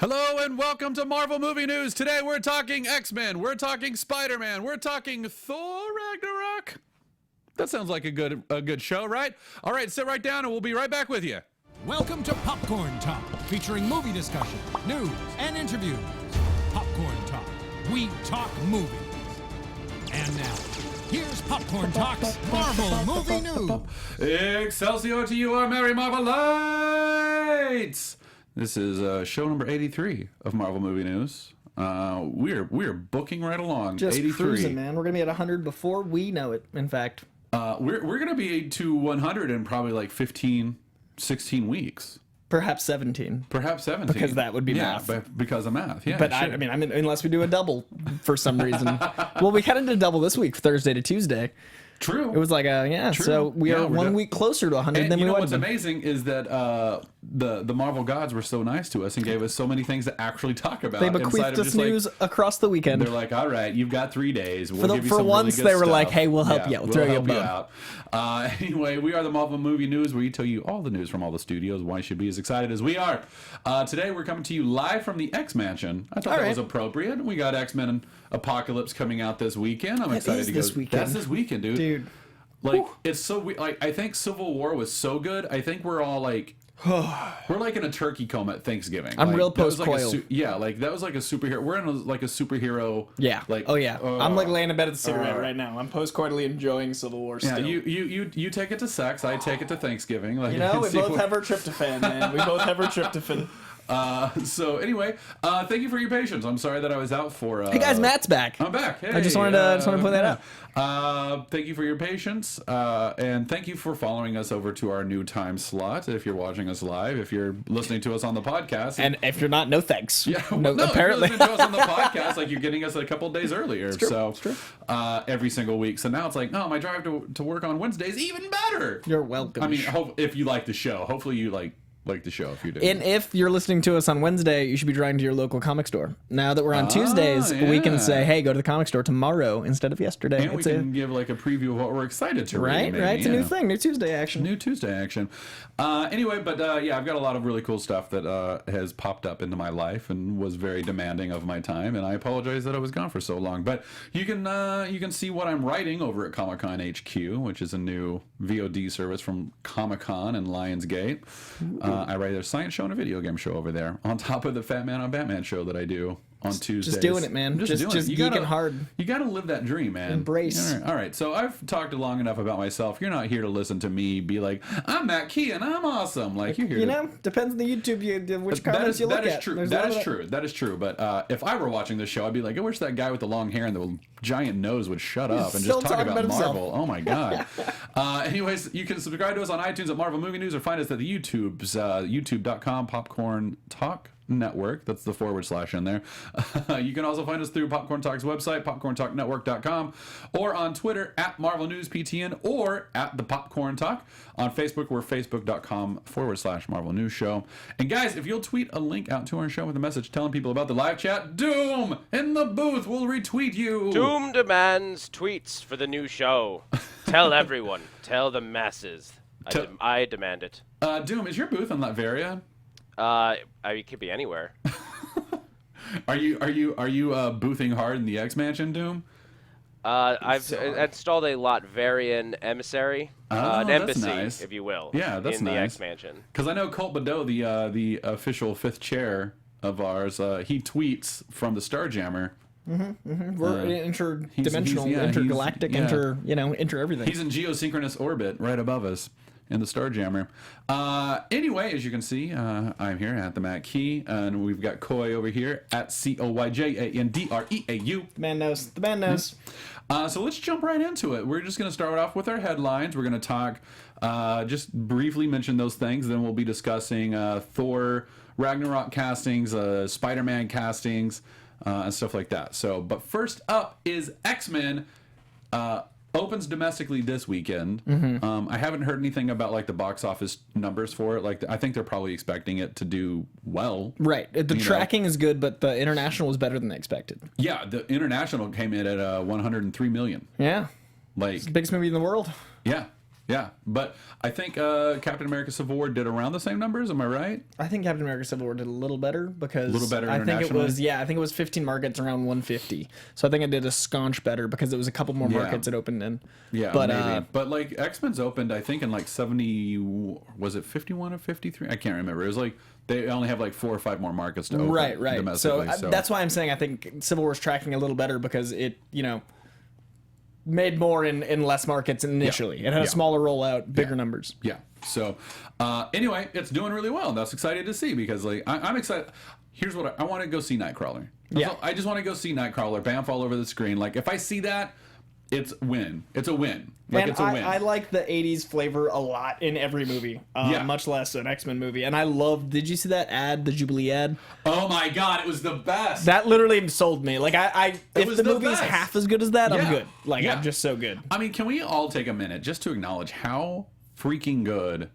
Hello and welcome to Marvel Movie News. Today we're talking X-Men, we're talking Spider-Man, we're talking Thor Ragnarok. That sounds like a good show, right? All right, sit right down and we'll be right back with you. Welcome to Popcorn Talk, featuring movie discussion, news, and interviews. Popcorn Talk, we talk movies. And now, here's Popcorn Talk's Marvel Movie News. Excelsior to you, our merry Marvelites! This is show number 83 of Marvel Movie News. We're booking right along. Just 83. cruising, man. We're gonna be at 100 before we know it. In fact, we're gonna be to 100 in probably like 15, 16 weeks. perhaps 17. Perhaps 17. Because that would be math. math. Because of math, yeah. But sure. I mean, unless we do a double for some reason. Well, we kind of did a double this week, Thursday to Tuesday. True. It was like True. so we are 1 week closer to 100 than we you know would what's have been. amazing is that the Marvel gods were so nice to us and gave us so many things to actually talk about. They bequeathed us news across the weekend. They're like, all right, you've got 3 days. We'll give you for some once, really good they were stuff. like, hey, we'll help you out. We'll throw you a bone. Anyway, we are the Marvel Movie News, where we tell you all the news from all the studios. Why you should be as excited as we are. Today, we're coming to you live from the X Mansion. I thought that was appropriate. We got X-Men and Apocalypse coming out this weekend. I'm excited to go. This weekend. That's this weekend, dude. Like, it's so like I think Civil War was so good. I think we're all like we're like in a turkey coma at Thanksgiving. I'm like, real that was like post-coiled. like that was like a superhero. We're in like a superhero. Yeah. Like I'm like laying in bed at the cigarette right now. I'm post-coitally enjoying Civil War still. Yeah, you take it to sex. I take it to Thanksgiving. Like, You know, we both have our tryptophan, man. We both have our tryptophan. So anyway, thank you for your patience. I'm sorry that I was out for. Hey guys, Matt's back. I'm back. Hey, I just wanted to point that out. Thank you for your patience, and thank you for following us over to our new time slot. If you're watching us live, if you're listening to us on the podcast, And if you're not, no thanks. yeah, no, apparently, apparently. if you're listening to us on the podcast, like you're getting us a couple days earlier. It's true. So It's true. Every single week. So now it's like, oh, my drive to work on Wednesdays even better. You're welcome. I mean, if you like the show, hopefully you like the show. If you do, And if you're listening to us on Wednesday, you should be driving to your local comic store. Now that we're on Tuesdays, we can say, hey, go to the comic store tomorrow instead of yesterday. and we can give like a preview of what we're excited to read. Right? It's a new yeah. thing, new Tuesday action. New Tuesday action. Anyway, but yeah, I've got a lot of really cool stuff that has popped up into my life and was very demanding of my time, and I apologize that I was gone for so long. But you can see what I'm writing over at Comic Con HQ, which is a new VOD service from Comic Con and Lionsgate. I write a science show and a video game show over there, on top of the Fat Man on Batman show that I do on Tuesdays. Just doing it, man. Just geeking hard. You gotta live that dream, man. Embrace. All right. So I've talked long enough about myself. You're not here to listen to me be like, I'm Matt Key and I'm awesome. Like, you're here. You know, depends on the YouTube, which comments you look at. That is true. That is true. But if I were watching this show, I'd be like, I wish that guy with the long hair and the giant nose would shut up and just talk about Marvel. Oh my god. Anyways, you can subscribe to us on iTunes at Marvel Movie News, or find us at the YouTube's youtube.com Popcorn Talk Network. That's the / in there. You can also find us through Popcorn Talk's website, popcorntalknetwork.com, or on Twitter at Marvel News PTN, or at the Popcorn Talk. On Facebook, we're facebook.com / Marvel News Show. And guys, if you'll tweet a link out to our show with a message telling people about the live chat, Doom in the booth will retweet you. Doom demands tweets for the new show. Tell everyone. Tell the masses. I demand it. Doom, is your booth in Latveria? It could be anywhere. Are you boothing hard in the X Mansion, Doom? I've installed a Latverian emissary, an embassy, nice. if you will. Yeah, that's in nice. the X Mansion. Because I know Colt Badeau, the official 5th chair of ours, he tweets from the Starjammer. We're interdimensional, intergalactic, inter everything. He's in geosynchronous orbit right above us in the Starjammer. Anyway, as you can see, I'm here at the Matt Key, and we've got Coy over here at COYJANDREAU. The man knows. The man knows. So let's jump right into it. We're just going to start off with our headlines. We're going to talk, just briefly mention those things. Then we'll be discussing Thor Ragnarok castings, Spider-Man castings, and stuff like that. So, but first up is X-Men. Opens domestically this weekend. I haven't heard anything about like the box office numbers for it. Like, I think they're probably expecting it to do well. Right. The tracking is good, but the international was better than they expected. Yeah, the international came in at 103 million. Yeah. Like, It's the biggest movie in the world. yeah. Yeah, but I think Captain America Civil War did around the same numbers. Am I right? I think Captain America Civil War did a little better because a little better I think it was internationally? I think it was 15 markets around 150. So I think it did a scotch better because it was a couple more markets it opened in. Yeah, but maybe. But like X-Men's opened, I think in like 70. Was it 51 or 53? I can't remember. It was like they only have like 4 or 5 more markets to open. right. So, domestically. that's why I'm saying I think Civil War's tracking a little better because it made more in less markets initially. It had a smaller rollout, bigger numbers. Yeah. So, anyway, it's doing really well. That's excited to see because, like, I'm excited. Here's what I want to go see Nightcrawler. I just want to go see Nightcrawler, Bamf all over the screen. Like, if I see that, it's win. It's a win. Like, And it's a win. I like the 80s flavor a lot in every movie, much less an X-Men movie. And I love, did you see that ad, the Jubilee ad? Oh my God, it was the best. That literally sold me. Like, if was the the movie's best. half as good as that, I'm Yeah. good. Like, Yeah. I'm just so good. I mean, can we all take a minute just to acknowledge how freaking good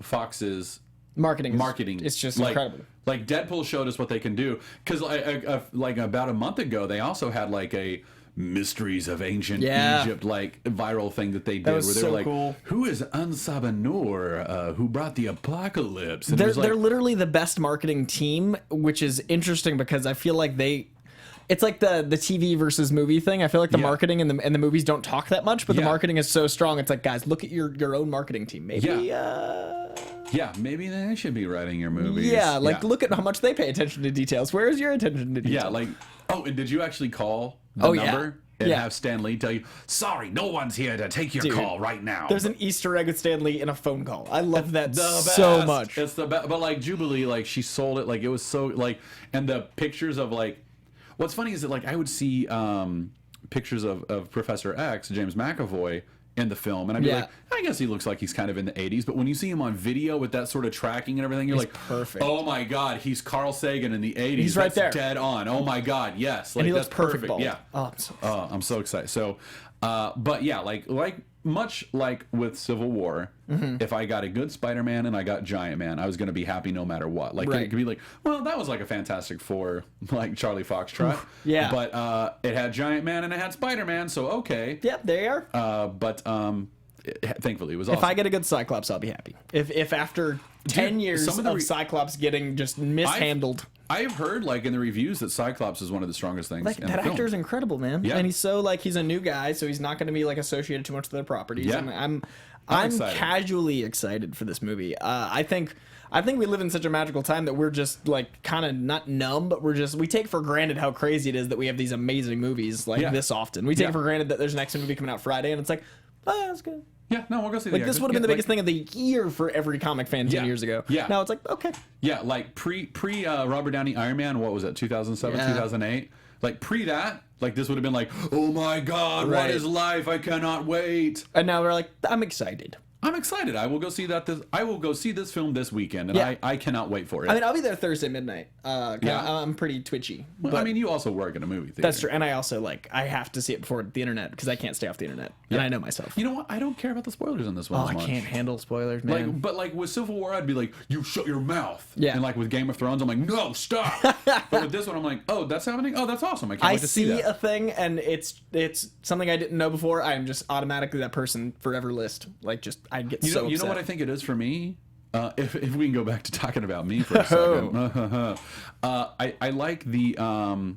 Fox's Marketing. is It's just like, incredible. Like Deadpool showed us what they can do because like about a month ago they also had like a Mysteries of Ancient Egypt like viral thing that they did was where they so were like, cool. who is Ansabanur who brought the apocalypse? And it They're, was like, they're literally the best marketing team, which is interesting because I feel like it's like the TV versus movie thing. I feel like the marketing and the movies don't talk that much, but the marketing is so strong. It's like, guys, look at your own marketing team. Maybe maybe they should be writing your movies. Look at how much they pay attention to details. Where is your attention to detail? Yeah, like, oh, and did you actually call the number and have Stan Lee tell you, sorry, no one's here to take your call right now? There's an Easter egg with Stan Lee in a phone call. I love that The so best. much. It's the best. But like Jubilee, like she sold it, like it was so like, and the pictures of like, what's funny is that like I would see pictures of Professor X, James McAvoy, in the film, and I'd be like, I guess he looks like he's kind of in the 80s, but when you see him on video with that sort of tracking and everything, you're like, perfect. Oh my God, he's Carl Sagan in the 80s. He's right there. Dead on. Oh my God, yes. Like, and he looks that's perfect. Bald. Yeah. Oh, I'm so excited. So, but yeah, like much like with Civil War, if I got a good Spider-Man and I got Giant Man, I was going to be happy no matter what. Like it could be like, well, that was like a Fantastic Four, like Charlie Foxtrot. Yeah. But it had Giant Man and it had Spider-Man, so okay. Yep, there you are. But thankfully it was awesome. If I get a good Cyclops, I'll be happy. If after 10 years of Cyclops getting just mishandled. I've heard like in the reviews that Cyclops is one of the strongest things Like in that the film. actor is incredible, man. Yeah. And he's so like he's a new guy, so he's not going to be like associated too much with their properties. Yeah. And I'm excited. casually excited for this movie. I think we live in such a magical time that we're just like kind of not numb, but we take for granted how crazy it is that we have these amazing movies like this often. We take for granted that there's an X-Men movie coming out Friday, and it's like, oh, that's good. Yeah, no, we'll go see Like the this X-Men. would have been the Yeah, biggest thing of the year for every comic fan 10 years ago. Yeah. Now it's like, okay. Yeah, like pre Robert Downey Iron Man, what was it, 2007, 2008? Like pre that, like this would have been like, oh my God, what is life? I cannot wait. And now we're like, I'm excited. I'm excited. I will go see I will go see this film this weekend, and I cannot wait for it. I mean, I'll be there Thursday midnight. I'm pretty twitchy. Well, I mean, you also work in a movie theater. That's true, and I also I have to see it before the internet because I can't stay off the internet, and I know myself. You know what? I don't care about the spoilers in this one as much. I can't handle spoilers, man. Like, but like with Civil War, I'd be like, "You shut your mouth." Yeah. And like with Game of Thrones, I'm like, "No, stop." But with this one, I'm like, "Oh, that's happening. Oh, that's awesome. I can't wait to see that." I see a thing, and it's something I didn't know before. I am just automatically that person forever list. Like, just I get so upset. You know what I think it is for me? If we can go back to talking about me for a second, I like the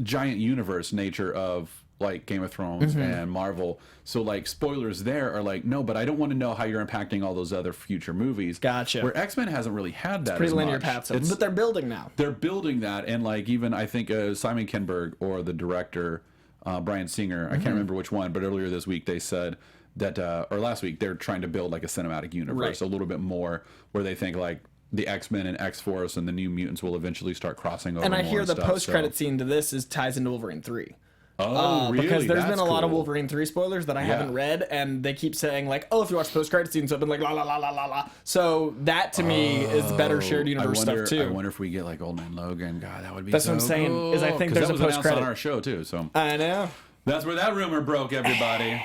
giant universe nature of like Game of Thrones and Marvel. So like spoilers there are like, no, but I don't want to know how you're impacting all those other future movies. Gotcha. Where X-Men hasn't really had that. Pretty as linear much. paths, but they're building now. They're building that, and like even I think Simon Kinberg or the director Bryan Singer, I can't remember which one, but earlier this week they said that, or last week, they're trying to build like a cinematic universe a little bit more, where they think like the X-Men and X-Force and the New Mutants will eventually start crossing over. And I more hear the stuff, post-credit scene to this ties into Wolverine 3. Oh, really? Because there's That's been a lot of cool. Wolverine 3 spoilers that I haven't read, and they keep saying like, oh, if you watch the post-credit scenes, I've been like, la la la la la la. So that to me is better shared universe stuff too. I wonder if we get like Old Man Logan. God, that would be. That's so what I'm saying. Cool. Is I think there's that a was announced post-credit on our show too. So I know. That's where that rumor broke, everybody.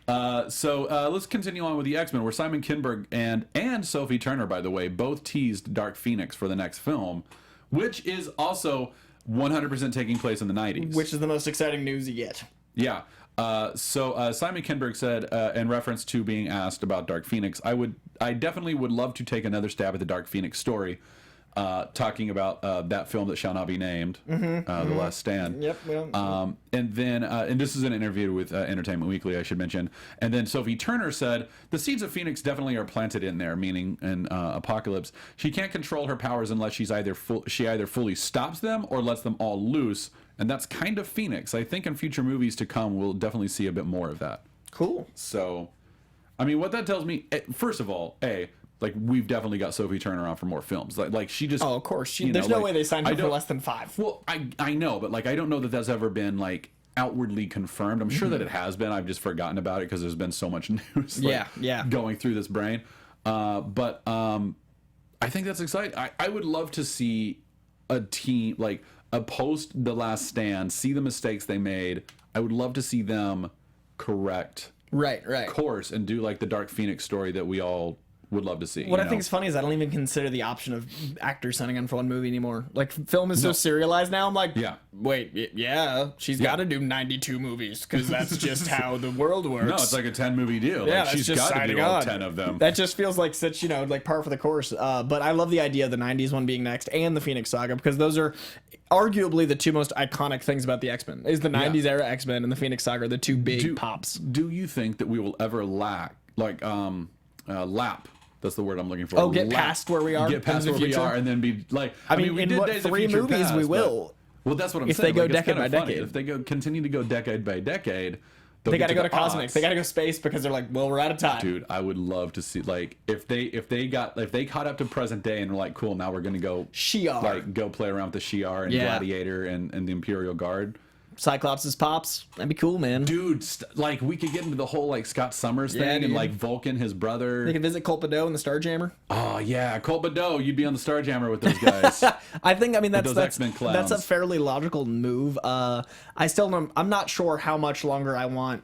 So let's continue on with the X-Men, where Simon Kinberg and Sophie Turner, by the way, both teased Dark Phoenix for the next film, which is also 100% taking place in the 90s. Which is the most exciting news yet. Yeah. So Simon Kinberg said, in reference to being asked about Dark Phoenix, I definitely would love to take another stab at the Dark Phoenix story, talking about that film that shall not be named, The Last Stand. Yep. And then, and this is an interview with Entertainment Weekly, I should mention. And then Sophie Turner said, the seeds of Phoenix definitely are planted in there, meaning in Apocalypse. She can't control her powers unless she either fully stops them or lets them all loose. And that's kind of Phoenix. I think in future movies to come, we'll definitely see a bit more of that. Cool. So, I mean, what that tells me, first of all, like, we've definitely got Sophie Turner on for more films. Like she just... Oh, of course. There's no way they signed her for less than 5. Well, I know, but, like, I don't know that that's ever been, like, outwardly confirmed. I'm sure that it has been. I've just forgotten about it because there's been so much news going through this brain. But I think that's exciting. I would love to see a team, like, a post The Last Stand, see the mistakes they made. I would love to see them correct course and do, like, the Dark Phoenix story that we all would love to see. What I think is funny is I don't even consider the option of actors signing on for one movie anymore. Like, film is so serialized now. I'm like, wait, she's got to do 92 movies because that's just how the world works. No, it's like a 10-movie deal. Yeah, like, she's got to do all 10 of them. That just feels like such, like par for the course. But I love the idea of the 90s one being next and the Phoenix Saga because those are arguably the two most iconic things about the X-Men. Is the 90s era X-Men and the Phoenix Saga are the two big pops. Do you think that we will ever lap? That's the word I'm looking for. Get past where we are. Get past where we are, and then be like. I mean, we did Days of Future movies Past, we will. Well, that's what I'm saying. If they go decade by decade, if they continue to go decade by decade, they got to go to cosmic. They got to go space because they're like, well, we're out of time. Dude, I would love to see like if they caught up to present day and were like, cool, now we're gonna go Shi'ar, like go play around with the Shi'ar and Gladiator and the Imperial Guard. Cyclops' pops. That'd be cool, man. Dude, like, we could get into the whole, like, Scott Summers thing and, like, Vulcan, his brother. They could visit Colt Badeau and the Starjammer. Oh, yeah. Colt Badeau, you'd be on the Starjammer with those guys. That's a fairly logical move. I'm not sure how much longer I want...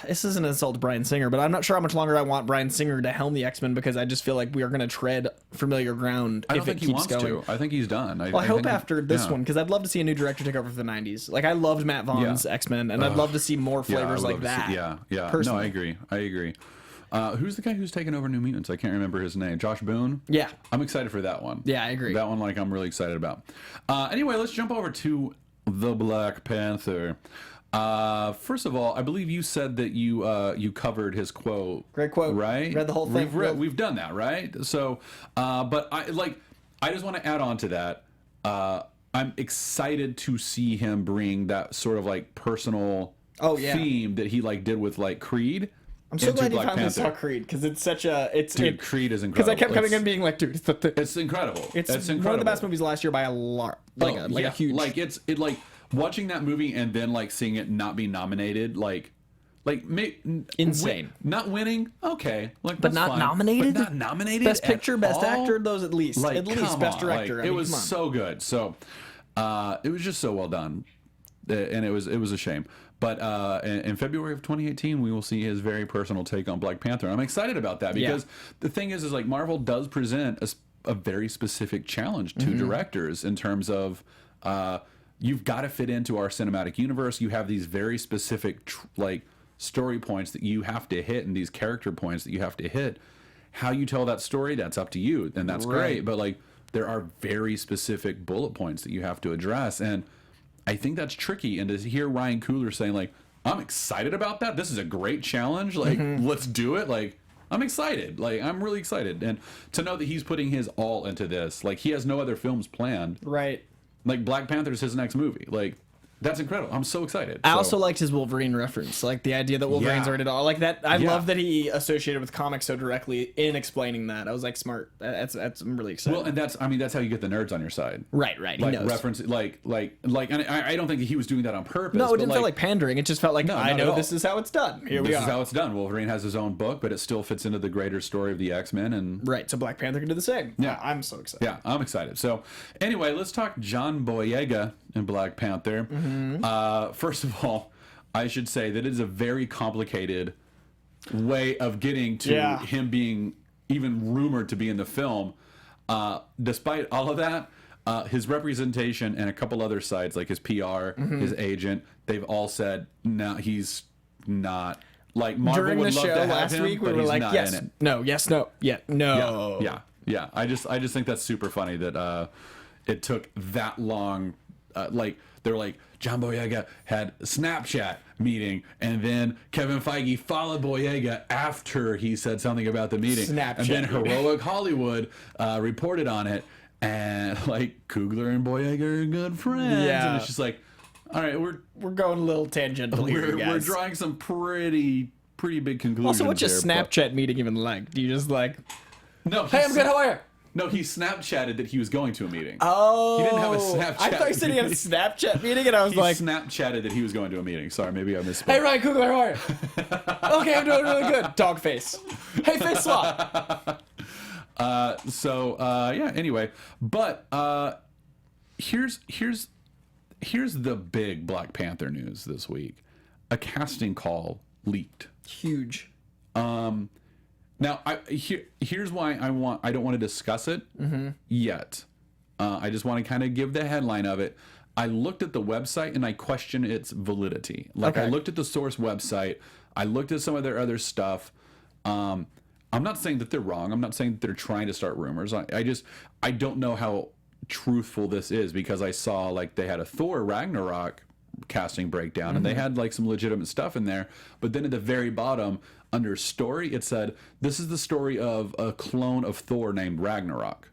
This isn't an insult to Bryan Singer, but I'm not sure how much longer I want Bryan Singer to helm the X-Men because I just feel like we are going to tread familiar ground if it keeps going. I think he's done. I hope after this one, because I'd love to see a new director take over for the 90s. Like, I loved Matt Vaughn's X-Men, and I'd love to see more flavors like that. Personally. No, I agree. Who's the guy who's taking over New Mutants? I can't remember his name. Josh Boone? Yeah. I'm excited for that one. Yeah, I agree. That one, like, I'm really excited about. Anyway, let's jump over to The Black Panther. First of all, I believe you said that you covered his quote. Great quote, right? Read the whole thing. We've done that, right? So, but I just want to add on to that. I'm excited to see him bring that sort of like personal theme that he like did with like Creed. I'm so glad you finally saw Creed because it's such a Creed is incredible. Because I kept coming in being like, dude, it's incredible. It's one of the best movies last year by a lot, a huge. Like watching that movie and then like seeing it not be nominated, insane. Not winning, okay, like but not fine. nominated. But not nominated. Best Picture, Best all? Actor, those at least. Like, at least Best Director. Like, it was so good. So it was just so well done, and it was a shame. But in February of 2018, we will see his very personal take on Black Panther. I'm excited about that because the thing is like Marvel does present a very specific challenge to directors in terms of. You've got to fit into our cinematic universe. You have these very specific story points that you have to hit and these character points that you have to hit. How you tell that story, that's up to you, and that's great. But like there are very specific bullet points that you have to address, and I think that's tricky. And to hear Ryan Coogler saying like, "I'm excited about that. This is a great challenge. Like, let's do it." Like, I'm excited. Like, I'm really excited, and to know that he's putting his all into this. Like, he has no other films planned. Right. Like, Black Panther is his next movie. Like, that's incredible. I'm so excited. I also liked his Wolverine reference. Like, the idea that Wolverine's already all like that. I love that he associated with comics so directly in explaining that. I was like, smart. I'm really excited. Well, and that's how you get the nerds on your side. Right. Like, he knows. reference, and I don't think that he was doing that on purpose. No, it didn't feel like pandering. It just felt like, I know this is how it's done. Here we are. This is how it's done. Wolverine has his own book, but it still fits into the greater story of the X-Men. And right, so Black Panther can do the same. Yeah. I'm so excited. Yeah, I'm excited. So, anyway, let's talk John Boyega in Black Panther. First of all, I should say that it is a very complicated way of getting to him being even rumored to be in the film. Despite all of that, his representation and a couple other sites, like his PR, his agent, they've all said, no, he's not. Like, Marvel During would the love show to have last him, week, we but were he's like, not yes, in it. no, yes, no, yeah, no. Yeah. I just think that's super funny that it took that long. Like, they're like, John Boyega had a Snapchat meeting, and then Kevin Feige followed Boyega after he said something about the meeting. Snapchat and then meeting. Heroic Hollywood reported on it, and like Coogler and Boyega are good friends. Yeah. And it's just like, all right, we're going a little tangential here, we're guys. drawing some pretty big conclusions. Also, what's your here, Snapchat meeting even like? Do you just like, No, hey, I'm good, how are you? No, he Snapchatted that he was going to a meeting. Oh. He didn't have a Snapchat. I thought you said he had a Snapchat meeting, and I was He like, Snapchatted that he was going to a meeting. Sorry, maybe I misspoke. hey, Ryan Coogler, how are you? Okay, I'm doing really good. Dog face. Hey, face swap. Yeah, anyway. But here's the big Black Panther news this week. A casting call leaked. Huge. Now, here's why I don't want to discuss it yet. I just want to kind of give the headline of it. I looked at the website and I question its validity. Like, I looked at the source website. I looked at some of their other stuff. I'm not saying that they're wrong. I'm not saying that they're trying to start rumors. I don't know how truthful this is, because I saw like they had a Thor Ragnarok casting breakdown and they had like some legitimate stuff in there. But then at the very bottom, under story, it said, this is the story of a clone of Thor named Ragnarok.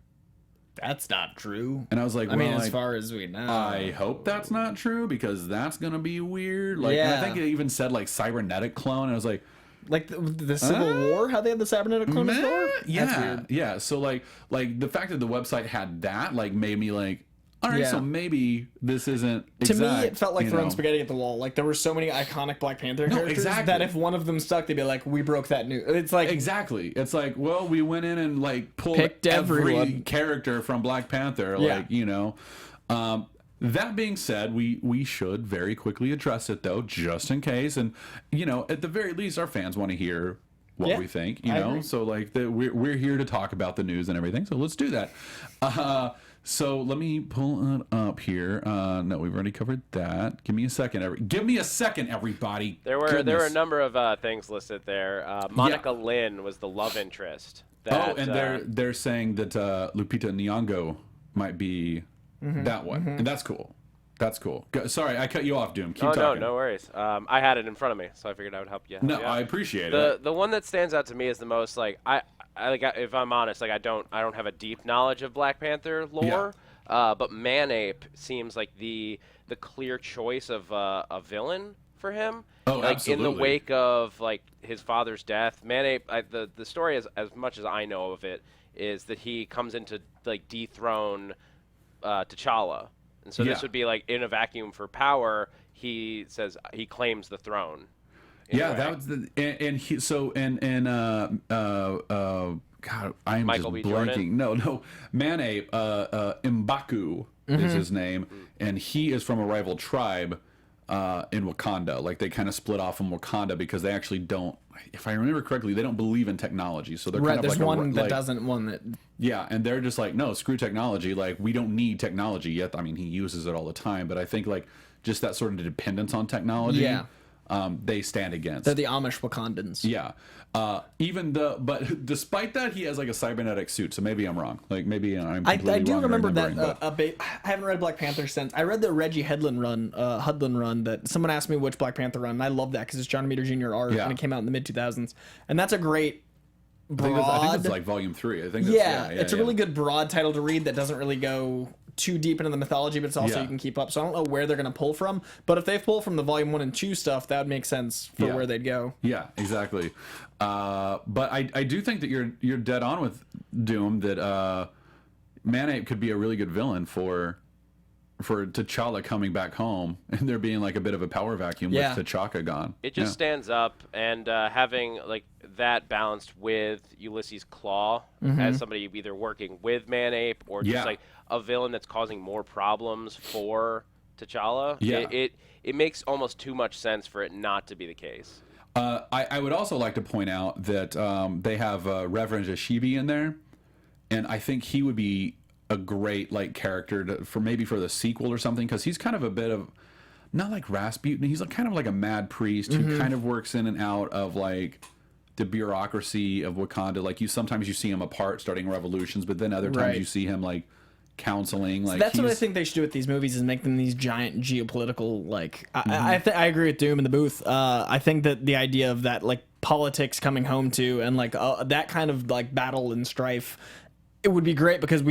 That's not true. And I was like, I mean, well, as far as we know. I hope that's not true, because that's going to be weird. Like, and I think it even said like cybernetic clone. And I was like the Civil War, how they had the cybernetic clone of Thor? Yeah. That's weird. Yeah. So like the fact that the website had that like made me like, all right, so maybe this isn't exact. To me, it felt like throwing spaghetti at the wall. Like, there were so many iconic Black Panther characters that if one of them stuck, they'd be like, we broke that news. It's like... Exactly. It's like, well, we went in and, like, pulled Picked every everyone. character from Black Panther. Yeah. Like, you know. That being said, we should very quickly address it, though, just in case. And, you know, at the very least, our fans want to hear what we think, you know. agree. So, like, we're here to talk about the news and everything. So let's do that. So let me pull it up here. No, we've already covered that. Give me a second. Give me a second, everybody. There were a number of things listed there. Monica Lynn was the love interest. That, they're saying that Lupita Nyong'o might be that one, and that's cool. That's cool. Sorry, I cut you off, Doom. Keep talking. No worries. I had it in front of me, so I figured I would help you. No, I appreciate it. The one that stands out to me is the most like if I'm honest, like I don't have a deep knowledge of Black Panther lore, but Manape seems like the clear choice of a villain for him. Oh, like, absolutely. In the wake of like his father's death, Manape. The story, as much as I know of it, is that he comes in to like dethrone T'Challa, and so this would be like in a vacuum for power. He says he claims the throne. Yeah, that was God, I'm Michael just B. blanking. Jordan? No, Manape, M'Baku is his name, and he is from a rival tribe in Wakanda. Like, they kind of split off from Wakanda because they actually don't, if I remember correctly, they don't believe in technology. So they're kind of there's like one that doesn't, one that... Yeah, and they're just like, no, screw technology. Like, we don't need technology yet. I mean, he uses it all the time, but I think like just that sort of dependence on technology. Yeah. They stand against. They're the Amish Wakandans. Yeah. But despite that, he has like a cybernetic suit. So maybe I'm wrong. Like, maybe I'm completely I do wrong in remember remembering, that. I haven't read Black Panther since. I read the Reggie Hudlin run that someone asked me which Black Panther run, and I love that because it's John Romita Jr. art, and it came out in the mid 2000s, and that's a great broad. I think it's like volume 3. I think. It's a really good broad title to read that doesn't really go too deep into the mythology, but it's also you can keep up. So I don't know where they're going to pull from, but if they pull from the volume 1 and 2 stuff, that would make sense for where they'd go. Yeah, exactly. But I do think that you're dead on with Doom, that Manape could be a really good villain for T'Challa coming back home and there being like a bit of a power vacuum with T'Chaka gone. It just stands up, and having like that balanced with Ulysses Claw as somebody either working with Manape or just like a villain that's causing more problems for T'Challa. It makes almost too much sense for it not to be the case. I would also like to point out that they have Reverend Ashibi in there, and I think he would be a great like character for the sequel or something, because he's kind of a bit of not like Rasputin. He's kind of like a mad priest who kind of works in and out of like the bureaucracy of Wakanda. Like sometimes you see him apart starting revolutions, but then other times you see him like counseling. Like that's what I think they should do with these movies, is make them these giant geopolitical like. I agree with Doom in the booth. I think that the idea of that like politics coming home to and like that kind of like battle and strife, it would be great, because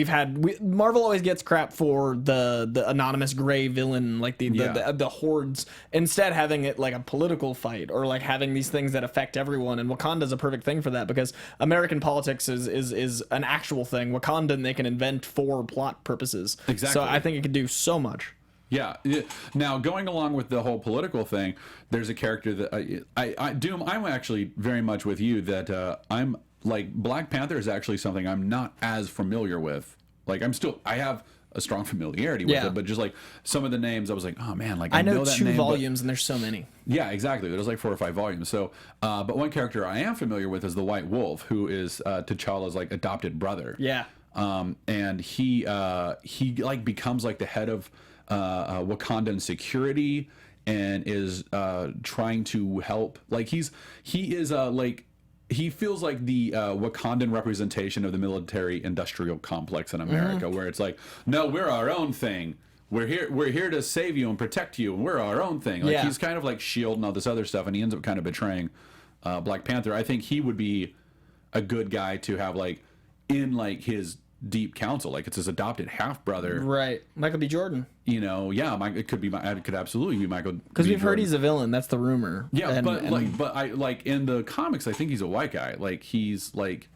Marvel always gets crap for the anonymous gray villain, like the hordes, instead having it like a political fight, or like having these things that affect everyone. And Wakanda's a perfect thing for that, because American politics is an actual thing. Wakandan they can invent for plot purposes. Exactly. So I think it could do so much. Yeah. Now, going along with the whole political thing, there's a character that Doom, I'm actually very much with you that I'm like Black Panther is actually something I'm not as familiar with. Like I have a strong familiarity with it, but just like some of the names, I was like, oh man, like I know that 2 name, volumes, and there's so many. Yeah, exactly. There's like 4 or 5 volumes. So, but one character I am familiar with is the White Wolf, who is T'Challa's like adopted brother. Yeah. And he like becomes like the head of Wakandan security, and is trying to help. Like he is like. He feels like the Wakandan representation of the military-industrial complex in America, where it's like, no, we're our own thing. We're here to save you and protect you, and we're our own thing. Like he's kind of like S.H.I.E.L.D. and all this other stuff, and he ends up kind of betraying Black Panther. I think he would be a good guy to have like in like his deep counsel, like it's his adopted half brother, right? Michael B. Jordan. You know, it could be. It could absolutely be Michael. Because we've heard he's a villain. That's the rumor. Yeah, but I like in the comics, I think he's a white guy. Like he's like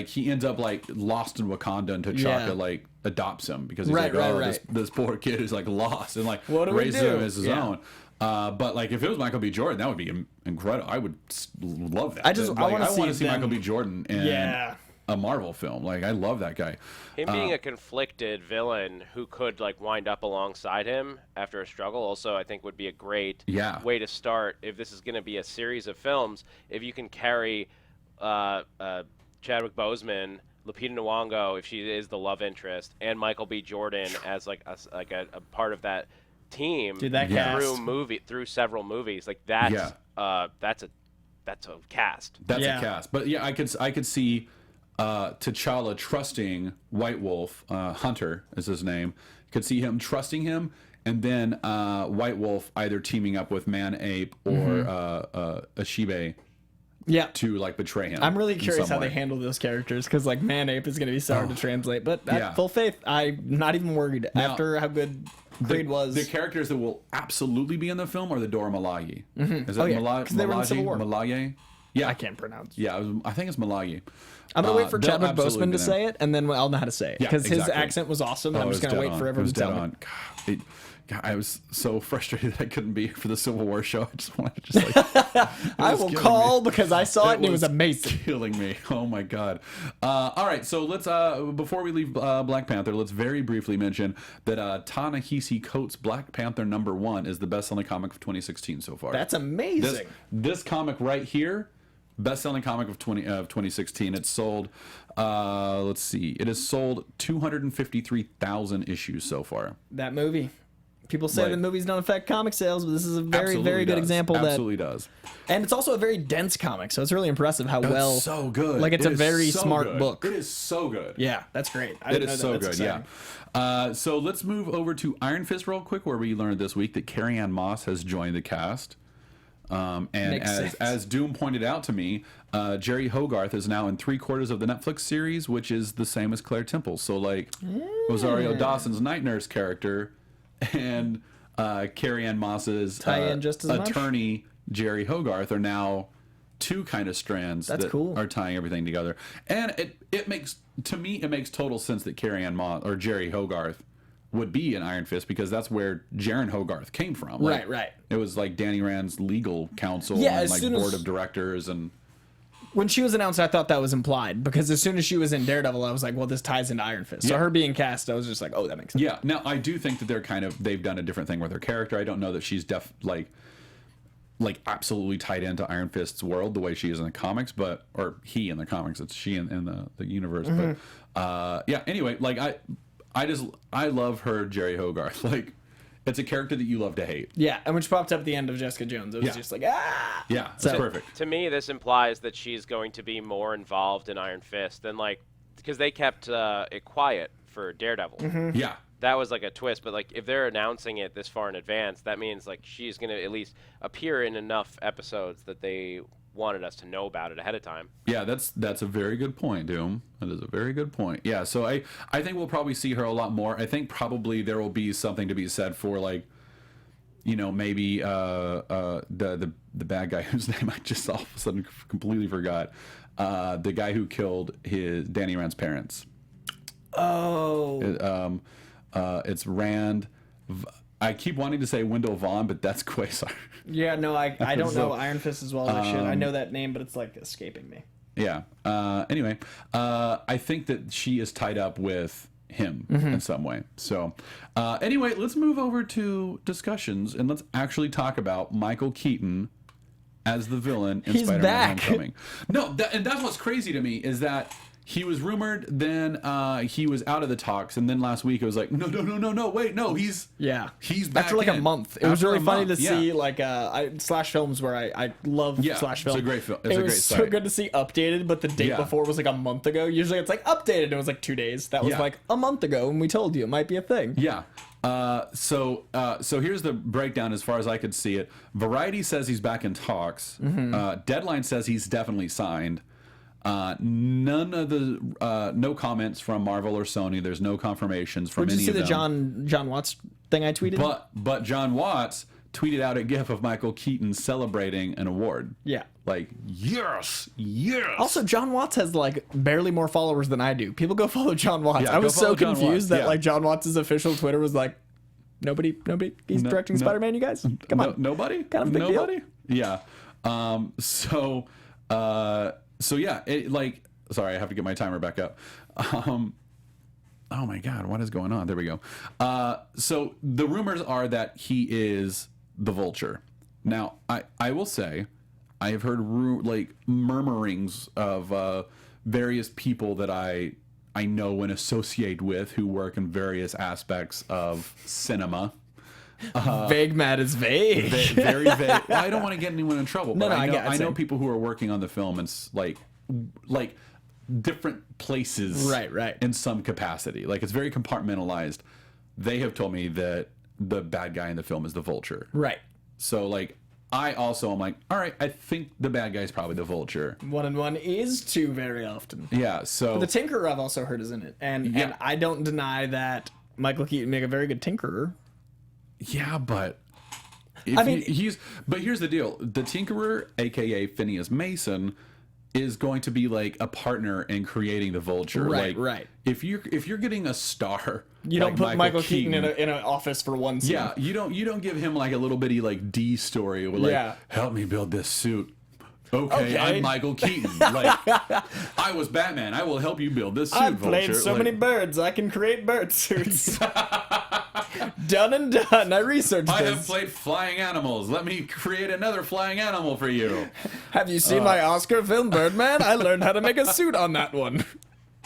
he ends up like lost in Wakanda, and T'Chaka like adopts him because he's this poor kid is like lost and like raises him as his own. But like if it was Michael B. Jordan, that would be incredible. I would love that. I want to see Michael B. Jordan in a Marvel film. Like I love that guy. Him being a conflicted villain who could like wind up alongside him after a struggle also I think would be a great way to start if this is going to be a series of films. If you can carry Chadwick Boseman, Lupita Nyong'o if she is the love interest, and Michael B. Jordan as like a part of that team through several movies, like that's a cast. That's a cast. But yeah, I could see T'Challa trusting White Wolf, Hunter is his name. Could see him trusting him, and then White Wolf either teaming up with Man-Ape or Ashibe to like betray him. I'm really curious how they handle those characters, because like Man-Ape is going to be so hard to translate, but full faith, I'm not even worried after how good Creed was. The characters that will absolutely be in the film are the Dora Milaje. Is it Milaje? Yeah, I can't pronounce. Yeah, I think it's Milaje. I'm gonna wait for Chadwick Boseman to say it, and then I'll know how to say it, because his accent was awesome. And I'm just gonna wait for everyone to tell me. God, I was so frustrated that I couldn't be here for the Civil War show. I just wanted to just like I will call because I saw it and it was amazing. Killing me. Oh my God. All right, so let's before we leave Black Panther, let's very briefly mention that Ta-Nehisi Coates' Black Panther #1 is the best-selling comic of 2016 so far. That's amazing. This comic right here, best-selling comic of 2016. It's sold, let's see, it has sold 253,000 issues so far. That movie. People say the movies don't affect comic sales, but this is a very, very good example. Absolutely does. And it's also a very dense comic, so it's really impressive how well. It's so good. Like it's a very smart book. It is so good. Yeah, that's great. It is so good. Yeah. So let's move over to Iron Fist real quick, where we learned this week that Carrie-Anne Moss has joined the cast. And as Doom pointed out to me, Jerry Hogarth is now in 3/4 of the Netflix series, which is the same as Claire Temple. So like Rosario Dawson's Night Nurse character and Carrie-Anne Moss's attorney Jerry Hogarth are now two kind of strands that are tying everything together. And it makes total sense that Carrie-Anne Moss or Jerry Hogarth would be an Iron Fist, because that's where Jaren Hogarth came from. Like, right. It was like Danny Rand's legal counsel and like board of directors. And when she was announced, I thought that was implied, because as soon as she was in Daredevil, I was like, well, this ties into Iron Fist. So her being cast, I was just like, oh, that makes sense. Yeah. Now I do think that they've done a different thing with her character. I don't know that she's like absolutely tied into Iron Fist's world the way she is in the comics, or he in the comics. It's she in the universe. But anyway, like I love her Jerry Hogarth. Like, it's a character that you love to hate. Yeah, and which popped up at the end of Jessica Jones. It was just like, ah! Yeah, it's perfect. To me, this implies that she's going to be more involved in Iron Fist than, like, because they kept it quiet for Daredevil. Mm-hmm. Yeah. That was, like, a twist, but, like, if they're announcing it this far in advance, that means, like, she's going to at least appear in enough episodes that they wanted us to know about it ahead of time. Yeah, that's a very good point, Doom. That is a very good point. Yeah, so I think we'll probably see her a lot more. I think probably there will be something to be said for, like, you know, maybe the bad guy whose name I just all of a sudden completely forgot. The guy who killed Danny Rand's parents. Oh. It's Rand. I keep wanting to say Wendell Vaughn, but that's Quasar. Yeah, no, I don't know Iron Fist as well as I should. I know that name, but it's like escaping me. Yeah. Anyway, I think that she is tied up with him in some way. So, anyway, let's move over to discussions and let's actually talk about Michael Keaton as the villain in Spider-Man Homecoming. No, and that's what's crazy to me is that he was rumored, then he was out of the talks, and then last week it was like, no, wait, no, he's back after like a month. It was really funny to see, like, Slash Films, where I love Slash Films. It's a great film. It was so good to see updated, but the date before was like a month ago. Usually it's like updated, and it was like 2 days. That was like a month ago, and we told you it might be a thing. Yeah. So here's the breakdown as far as I could see it. Variety says he's back in talks. Deadline says he's definitely signed. None of the no comments from Marvel or Sony. There's no confirmations from any of them. Did you see the John Watts thing I tweeted? But John Watts tweeted out a gif of Michael Keaton celebrating an award. Yeah. Like, yes. Also, John Watts has like barely more followers than I do. People go follow John Watts. Yeah, I was so confused that like John Watts' official Twitter was like, nobody. He's directing Spider-Man. You guys, come on. Nobody. Kind of a big deal. Yeah. So yeah, sorry, I have to get my timer back up. Oh my God, what is going on? There we go. So the rumors are that he is the Vulture. Now, I will say, I have heard murmurings of various people that I know and associate with who work in various aspects of cinema. Vague Matt is vague. Very vague. Well, I don't want to get anyone in trouble. No, but I know people who are working on the film and like different places, right, in some capacity. Like, it's very compartmentalized. They have told me that the bad guy in the film is the Vulture. Right. So like, I also am like, all right, I think the bad guy is probably the Vulture. 1 and 1 is 2 very often. Yeah. So but the Tinkerer I've also heard is in it, and I don't deny that Michael Keaton make a very good Tinkerer. Yeah, but here's the deal: the Tinkerer, aka Phineas Mason, is going to be like a partner in creating the Vulture. Right. If you're getting a star, you don't put Michael Keaton in an office for one scene. Yeah, you don't give him like a little bitty like D story with like, help me build this suit. Okay, I'm Michael Keaton. Like, I was Batman. I will help you build this suit, I've played Vulture. so many birds, I can create bird suits. Done and done. I researched this. I have played flying animals. Let me create another flying animal for you. Have you seen my Oscar film, Birdman? I learned how to make a suit on that one.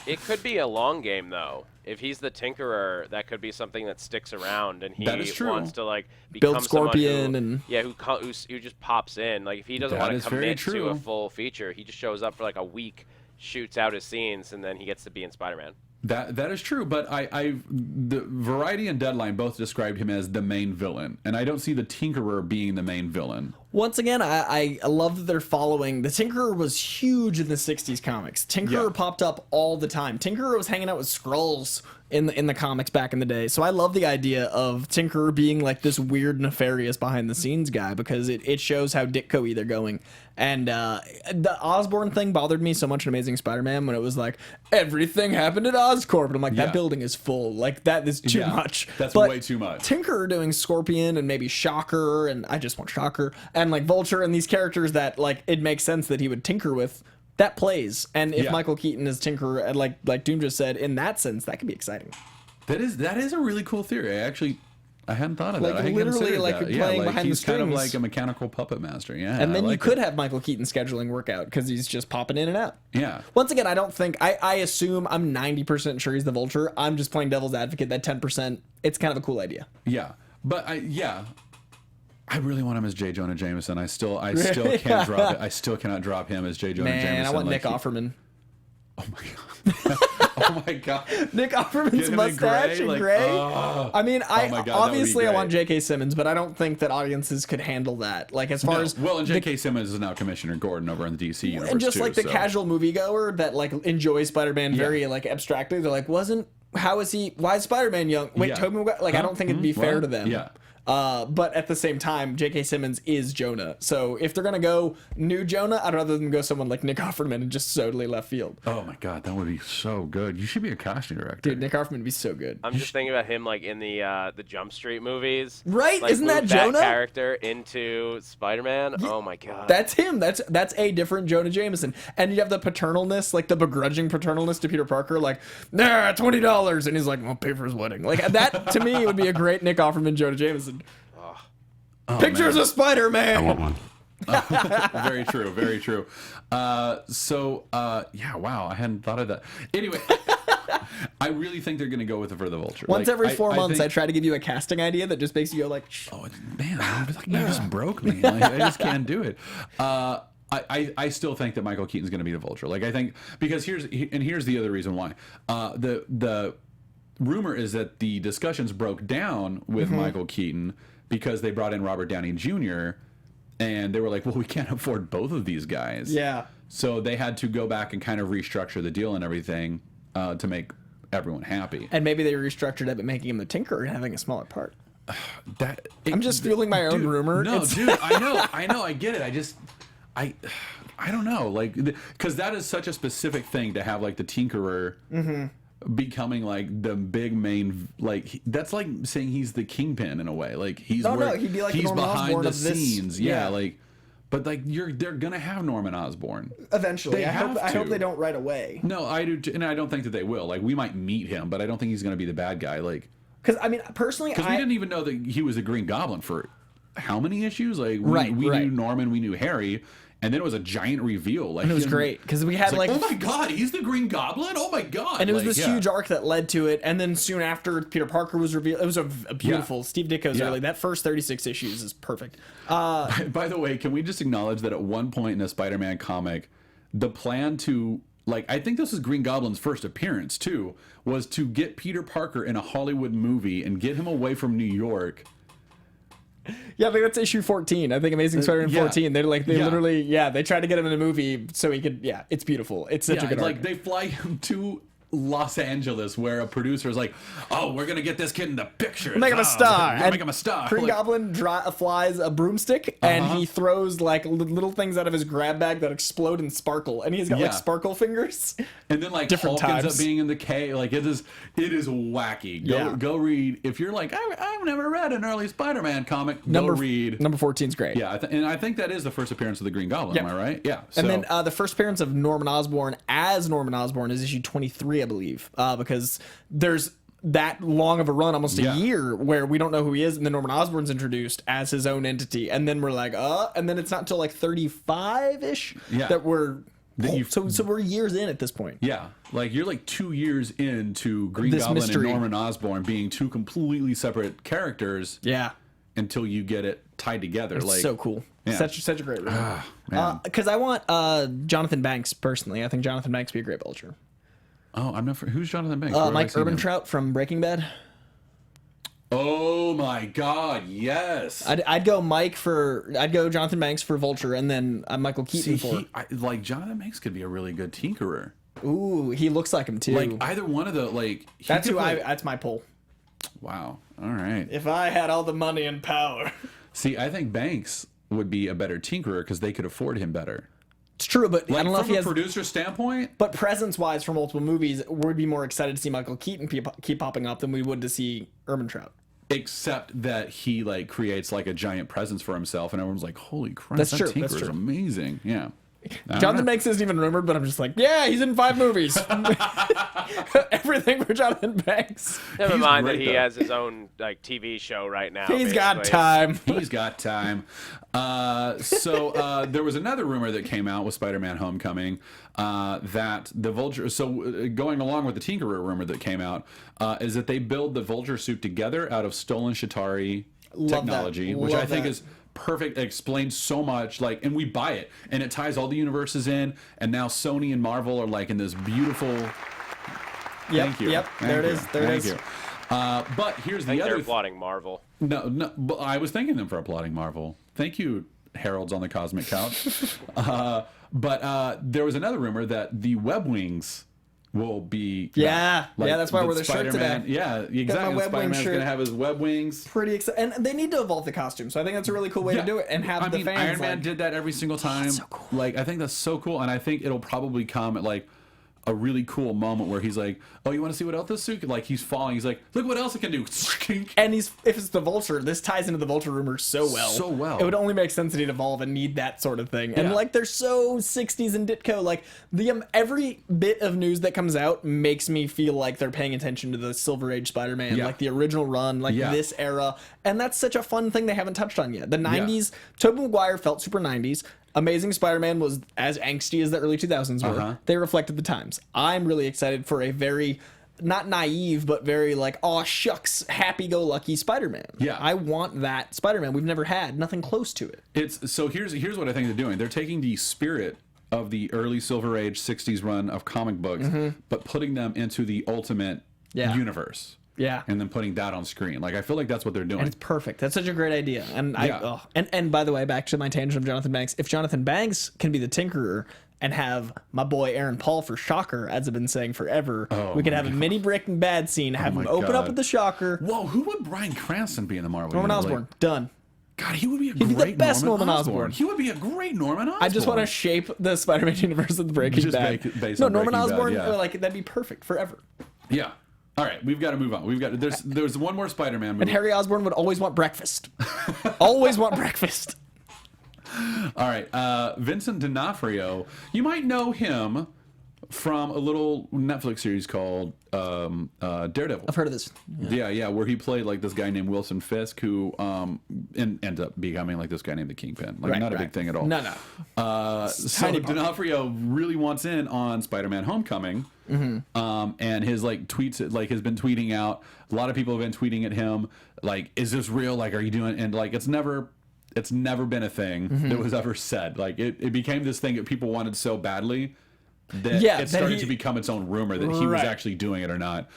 It could be a long game, though. If he's the Tinkerer, that could be something that sticks around, and he wants to like become build Scorpion who just pops in. Like, if he doesn't want to commit to a full feature, he just shows up for like a week, shoots out his scenes, and then he gets to be in Spider-Man. That is true, but the Variety and Deadline both described him as the main villain, and I don't see the Tinkerer being the main villain. Once again, I love that they're following. The Tinkerer was huge in the 60s comics. Tinkerer popped up all the time. Tinkerer was hanging out with Skrulls in the comics back in the day. So I love the idea of Tinkerer being like this weird, nefarious behind-the-scenes guy, because it shows how Ditko they're going. And the Osborn thing bothered me so much in Amazing Spider-Man when it was like, everything happened at Oscorp. And I'm like, that building is full. Like, that is too much. That's way too much. Tinkerer doing Scorpion and maybe Shocker, and I just want Shocker, and like Vulture, and these characters that like it makes sense that he would tinker with, that plays. And if Michael Keaton is Tinkerer, and like Doom just said, in that sense, that could be exciting. That is a really cool theory. I hadn't thought of that. Like I hadn't literally, considered like that. playing behind the he's kind of strings. like a mechanical puppet master. Yeah, And then I you like could it. have Michael Keaton scheduling workout because he's just popping in and out. Yeah. Once again, I don't think I assume I'm 90% sure he's the Vulture. I'm just playing devil's advocate. That 10%, it's kind of a cool idea. Yeah, but I really want him as J. Jonah Jameson. I still can't drop it. I still cannot drop him as J. Jonah Jameson. Man, I want Nick Offerman. Oh my god. Oh my god. Nick Offerman's mustache in gray. I mean, obviously I want J.K. Simmons, but I don't think that audiences could handle that. Like as far as and J.K. Simmons is now Commissioner Gordon over in the DC universe, and just too, like the casual moviegoer that like enjoys Spider-Man very like abstractly, they're like, why is Spider-Man young? Wait, Tobey Maguire? Like I don't think it'd be fair to them. Yeah. But at the same time, J.K. Simmons is Jonah. So if they're going to go new Jonah, I'd rather them go someone like Nick Offerman and just totally left field. Oh my God, that would be so good. You should be a casting director. Dude, Nick Offerman would be so good. I'm just thinking about him like in the Jump Street movies. Right? Like, Isn't that move Jonah? character into Spider-Man? Yeah. Oh my God. That's him. That's a different Jonah Jameson. And you have the paternalness, like the begrudging paternalness to Peter Parker, like, nah, $20. And he's like, I'll pay for his wedding. Like that, to me, would be a great Nick Offerman, Jonah Jameson. Pictures of Spider-Man. I want one. Very true. Very true. Wow, I hadn't thought of that. Anyway, I really think they're going to go with it for the Vulture. Once like, every 4 months, think, I try to give you a casting idea that just makes you go like, oh man, you just broke me. Like, I just can't do it. I still think that Michael Keaton's going to be the Vulture. Like I think because here's the other reason why. The rumor is that the discussions broke down with Michael Keaton because they brought in Robert Downey Jr. and they were like, well, we can't afford both of these guys. yeah. So they had to go back and kind of restructure the deal and everything to make everyone happy. And maybe they restructured it by making him the Tinkerer and having a smaller part. I'm just fueling my own rumor. No, dude, I know, I get it. I don't know, like, because that is such a specific thing to have, like, the Tinkerer becoming like the big main, like that's like saying he's the Kingpin in a way. Like he's he'd be like he's Norman behind Osborn the of this, scenes. Yeah, like. But like they're gonna have Norman Osborn eventually. I hope they don't right away. No, I do, and I don't think that they will. Like we might meet him, but I don't think he's gonna be the bad guy. Like because I mean personally, we didn't even know that he was a Green Goblin for how many issues? Like we right. knew Norman, we knew Harry. And then it was a giant reveal. Like, and it was great because we had like, oh my God, he's the Green Goblin. Oh my God. And it was this huge arc that led to it. And then soon after Peter Parker was revealed, it was a beautiful Steve Ditko's early. That first 36 issues is perfect. By the way, can we just acknowledge that at one point in a Spider-Man comic, the plan to, like, I think this is Green Goblin's first appearance too, was to get Peter Parker in a Hollywood movie and get him away from New York. Yeah, I think that's issue 14. I think Amazing Spider-Man 14. They're like, they literally, they tried to get him in a movie so he could, it's beautiful. It's such a good arc. Like, they fly him to Los Angeles where a producer is like, oh, we're going to get this kid in the picture. Make him a star. Make him a star. Green Goblin flies a broomstick and he throws like little things out of his grab bag that explode and sparkle. And he's got like sparkle fingers. And then like different Hulk times. ends up being in the K. Like it is wacky. Go read. If you're like, I've never read an early Spider-Man comic, go read. Number 14 is great. Yeah, and I think that is the first appearance of the Green Goblin. Am I right? Yeah. So. And then the first appearance of Norman Osborn as Norman Osborn is issue 23, I believe. Because there's that long of a run, almost a year, where we don't know who he is, and then Norman Osborn's introduced as his own entity, and then we're like, and then it's not until like 35-ish that we're so we're years in at this point. Yeah, like you're like 2 years into Green Goblin mystery. And Norman Osborn being two completely separate characters. Yeah, until you get it tied together. It's like so cool. Yeah. Such a great run. Because I want Jonathan Banks personally. I think Jonathan Banks would be a great Vulture. Oh, I'm not. Who's Jonathan Banks? Mike Ehrmantraut from Breaking Bad. Oh my God! Yes. I'd go Jonathan Banks for Vulture, and then Michael Keaton for. Like Jonathan Banks could be a really good Tinkerer. Ooh, he looks like him too. Like either one of the like. That's my poll. Wow. All right. If I had all the money and power. See, I think Banks would be a better Tinkerer because they could afford him better. It's true, but like, I don't know if he has... From a producer standpoint? But presence-wise for multiple movies, we'd be more excited to see Michael Keaton keep popping up than we would to see Ehrmantraut. Except that he, like, creates, like, a giant presence for himself, and everyone's like, holy crap, that Tinkerer is amazing. Yeah. Jonathan Banks isn't even rumored, but I'm just like, yeah, he's in 5 movies. Everything for Jonathan Banks. Never mind that he has his own like TV show right now. He's got time. He's got time. So there was another rumor that came out with Spider-Man: Homecoming that the Vulture. So going along with the Tinkerer rumor that came out is that they build the Vulture suit together out of stolen Chitauri technology, which I think is perfect. It explains so much, like, and we buy it, and it ties all the universes in, and now Sony and Marvel are like in this beautiful. Thank you. Yep. There it is. Thank you. But here's the other. They're applauding Marvel. No. But I was thanking them for applauding Marvel. Thank you, Heralds on the Cosmic Couch. But there was another rumor that the web wings will be that's why we're the shirt today. Yeah, exactly. Spider-Man's gonna have his web wings. Pretty exciting, and they need to evolve the costume. So I think that's a really cool way to do it, and have the fans. Iron Man did that every single time. So cool. Like, I think that's so cool, and I think it'll probably come at like a really cool moment where he's like, "Oh, you want to see what else this suit?" Like, he's falling. He's like, "Look what else it can do!" And if it's the Vulture, this ties into the Vulture rumor so well. So well. It would only make sense that he'd evolve and need that sort of thing. And like, they're so 60s in Ditko. Like the every bit of news that comes out makes me feel like they're paying attention to the Silver Age Spider-Man, like the original run, like this era. And that's such a fun thing they haven't touched on yet. The 90s, Tobey Maguire felt super 90s. Amazing Spider-Man was as angsty as the early 2000s were. They reflected the times. I'm really excited for a very, not naive, but very like, oh shucks, happy-go-lucky Spider-Man. Yeah. I want that Spider-Man we've never had. Nothing close to it. Here's what I think they're doing. They're taking the spirit of the early Silver Age 60s run of comic books, but putting them into the Ultimate universe. Yeah. And then putting that on screen. Like, I feel like that's what they're doing. And it's perfect. That's such a great idea. And and by the way, back to my tangent of Jonathan Banks. If Jonathan Banks can be the Tinkerer and have my boy Aaron Paul for Shocker, as I've been saying forever, we could have a mini Breaking Bad scene, have him open up with the Shocker. Whoa, who would Bryan Cranston be in the Marvel Norman universe? Osborn. Done. God, he would be He'd be the best Norman Osborn. He would be a great Norman Osborn. I just want to shape the Spider-Man universe with Breaking Bad. Norman Osborn, like, that'd be perfect forever. Yeah. All right, we've got to move on. There's one more Spider-Man movie. And Harry Osborn would always want breakfast. Always want breakfast. All right, Vincent D'Onofrio. You might know him from a little Netflix series called Daredevil. I've heard of this. Yeah, where he played like this guy named Wilson Fisk, who ended up becoming like this guy named the Kingpin. Like, not a big thing at all. No. So D'Onofrio really wants in on Spider-Man: Homecoming. And his like tweets, like, has been tweeting out. A lot of people have been tweeting at him, like, "Is this real? Like, are you doing?" And like, it's never been a thing that was ever said. Like, it became this thing that people wanted so badly that it started to become its own rumor that he was actually doing it or not.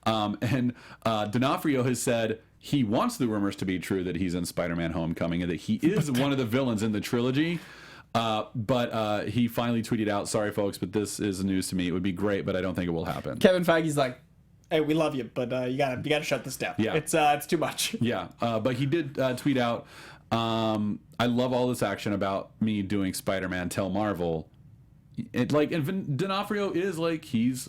And D'Onofrio has said he wants the rumors to be true that he's in Spider-Man: Homecoming and that he is one of the villains in the trilogy. But he finally tweeted out, "Sorry, folks, but this is news to me. It would be great, but I don't think it will happen." Kevin Feige's like, "Hey, we love you, but you gotta shut this down. Yeah. It's too much." Yeah, but he did tweet out, "I love all this action about me doing Spider-Man. Tell Marvel." And D'Onofrio is like he's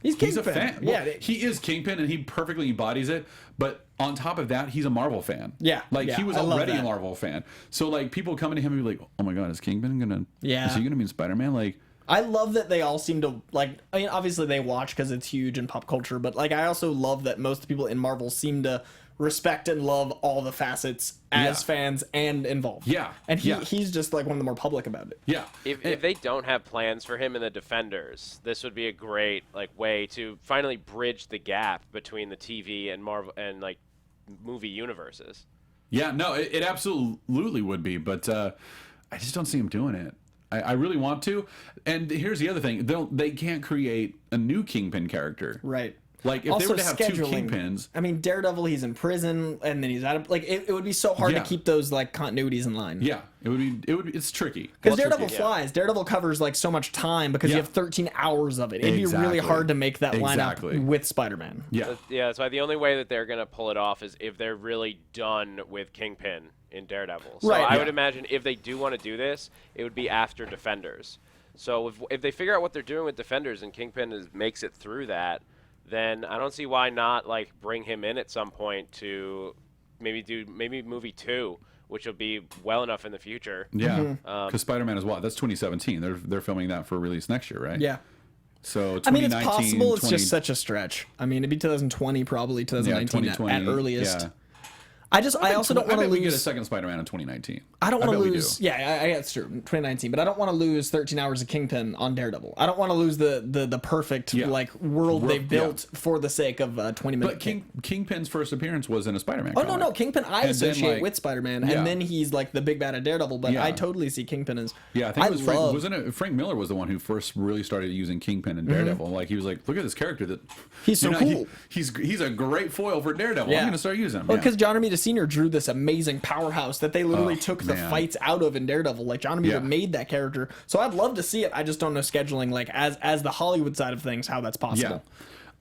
a fan. Well, he is Kingpin, and he perfectly embodies it. But on top of that, he's a Marvel fan. Yeah, he was already a Marvel fan. So like, people coming to him and be like, "Oh my God, is Kingpin gonna? Is he gonna be in Spider-Man?" Like, I love that they all seem to like. I mean, obviously they watch because it's huge in pop culture, but like, I also love that most people in Marvel seem to respect and love all the facets as fans and involved. Yeah, and he's just like one of the more public about it. Yeah, if they don't have plans for him in the Defenders, this would be a great like way to finally bridge the gap between the TV and Marvel and like movie universes. Yeah, no, it absolutely would be, but I just don't see him doing it. I really want to. And here's the other thing: they can't create a new Kingpin character, right? Like, if also, they were to have two Kingpins. I mean, Daredevil, he's in prison, and then he's out of... Like, it would be so hard to keep those, like, continuities in line. Yeah, it's tricky. Because Daredevil flies. Daredevil covers, like, so much time because you have 13 hours of it. It'd be really hard to make that lineup with Spider-Man. Yeah. That's why the only way that they're going to pull it off is if they're really done with Kingpin in Daredevil. So I would imagine if they do want to do this, it would be after Defenders. So if they figure out what they're doing with Defenders and Kingpin makes it through that, then I don't see why not like bring him in at some point to maybe movie 2 which will be well enough in the future. Yeah, because Spider-Man is what? That's 2017. They're filming that for release next year, right? Yeah. So I mean, it's possible. It's just such a stretch. I mean, it'd be 2020, probably 2019 at earliest. Yeah. I also don't want to lose. We get a second Spider-Man in 2019. I don't want to lose. Yeah, it's true. 2019, but I don't want to lose 13 hours of Kingpin on Daredevil. I don't want to lose the perfect like world they've built for the sake of 20 minutes. But Kingpin's first appearance was in a Spider-Man. Oh comic. No, Kingpin I associate with Spider-Man, and then he's like the big bad at Daredevil. But I totally see Kingpin as I think it was Frank. Wasn't it Frank Miller was the one who first really started using Kingpin in Daredevil? Like he was like, look at this character that he's so cool. He's a great foil for Daredevil. I'm gonna start using him. Well, because John Romita Sr. drew this amazing powerhouse that they literally took the fights out of in Daredevil. Like John Romita made that character, so I'd love to see it. I just don't know scheduling, like as the Hollywood side of things, how that's possible.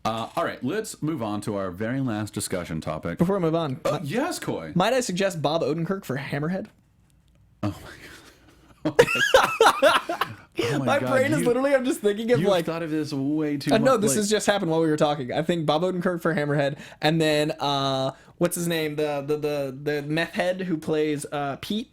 All right, let's move on to our very last discussion topic. Before we move on, yes, Coy. Might I suggest Bob Odenkirk for Hammerhead? Oh my god. Oh my brain is literally, I'm just thinking of like... thought of this way too much. No, this has just happened while we were talking. I think Bob Odenkirk for Hammerhead, and then, what's his name? The meth head who plays Pete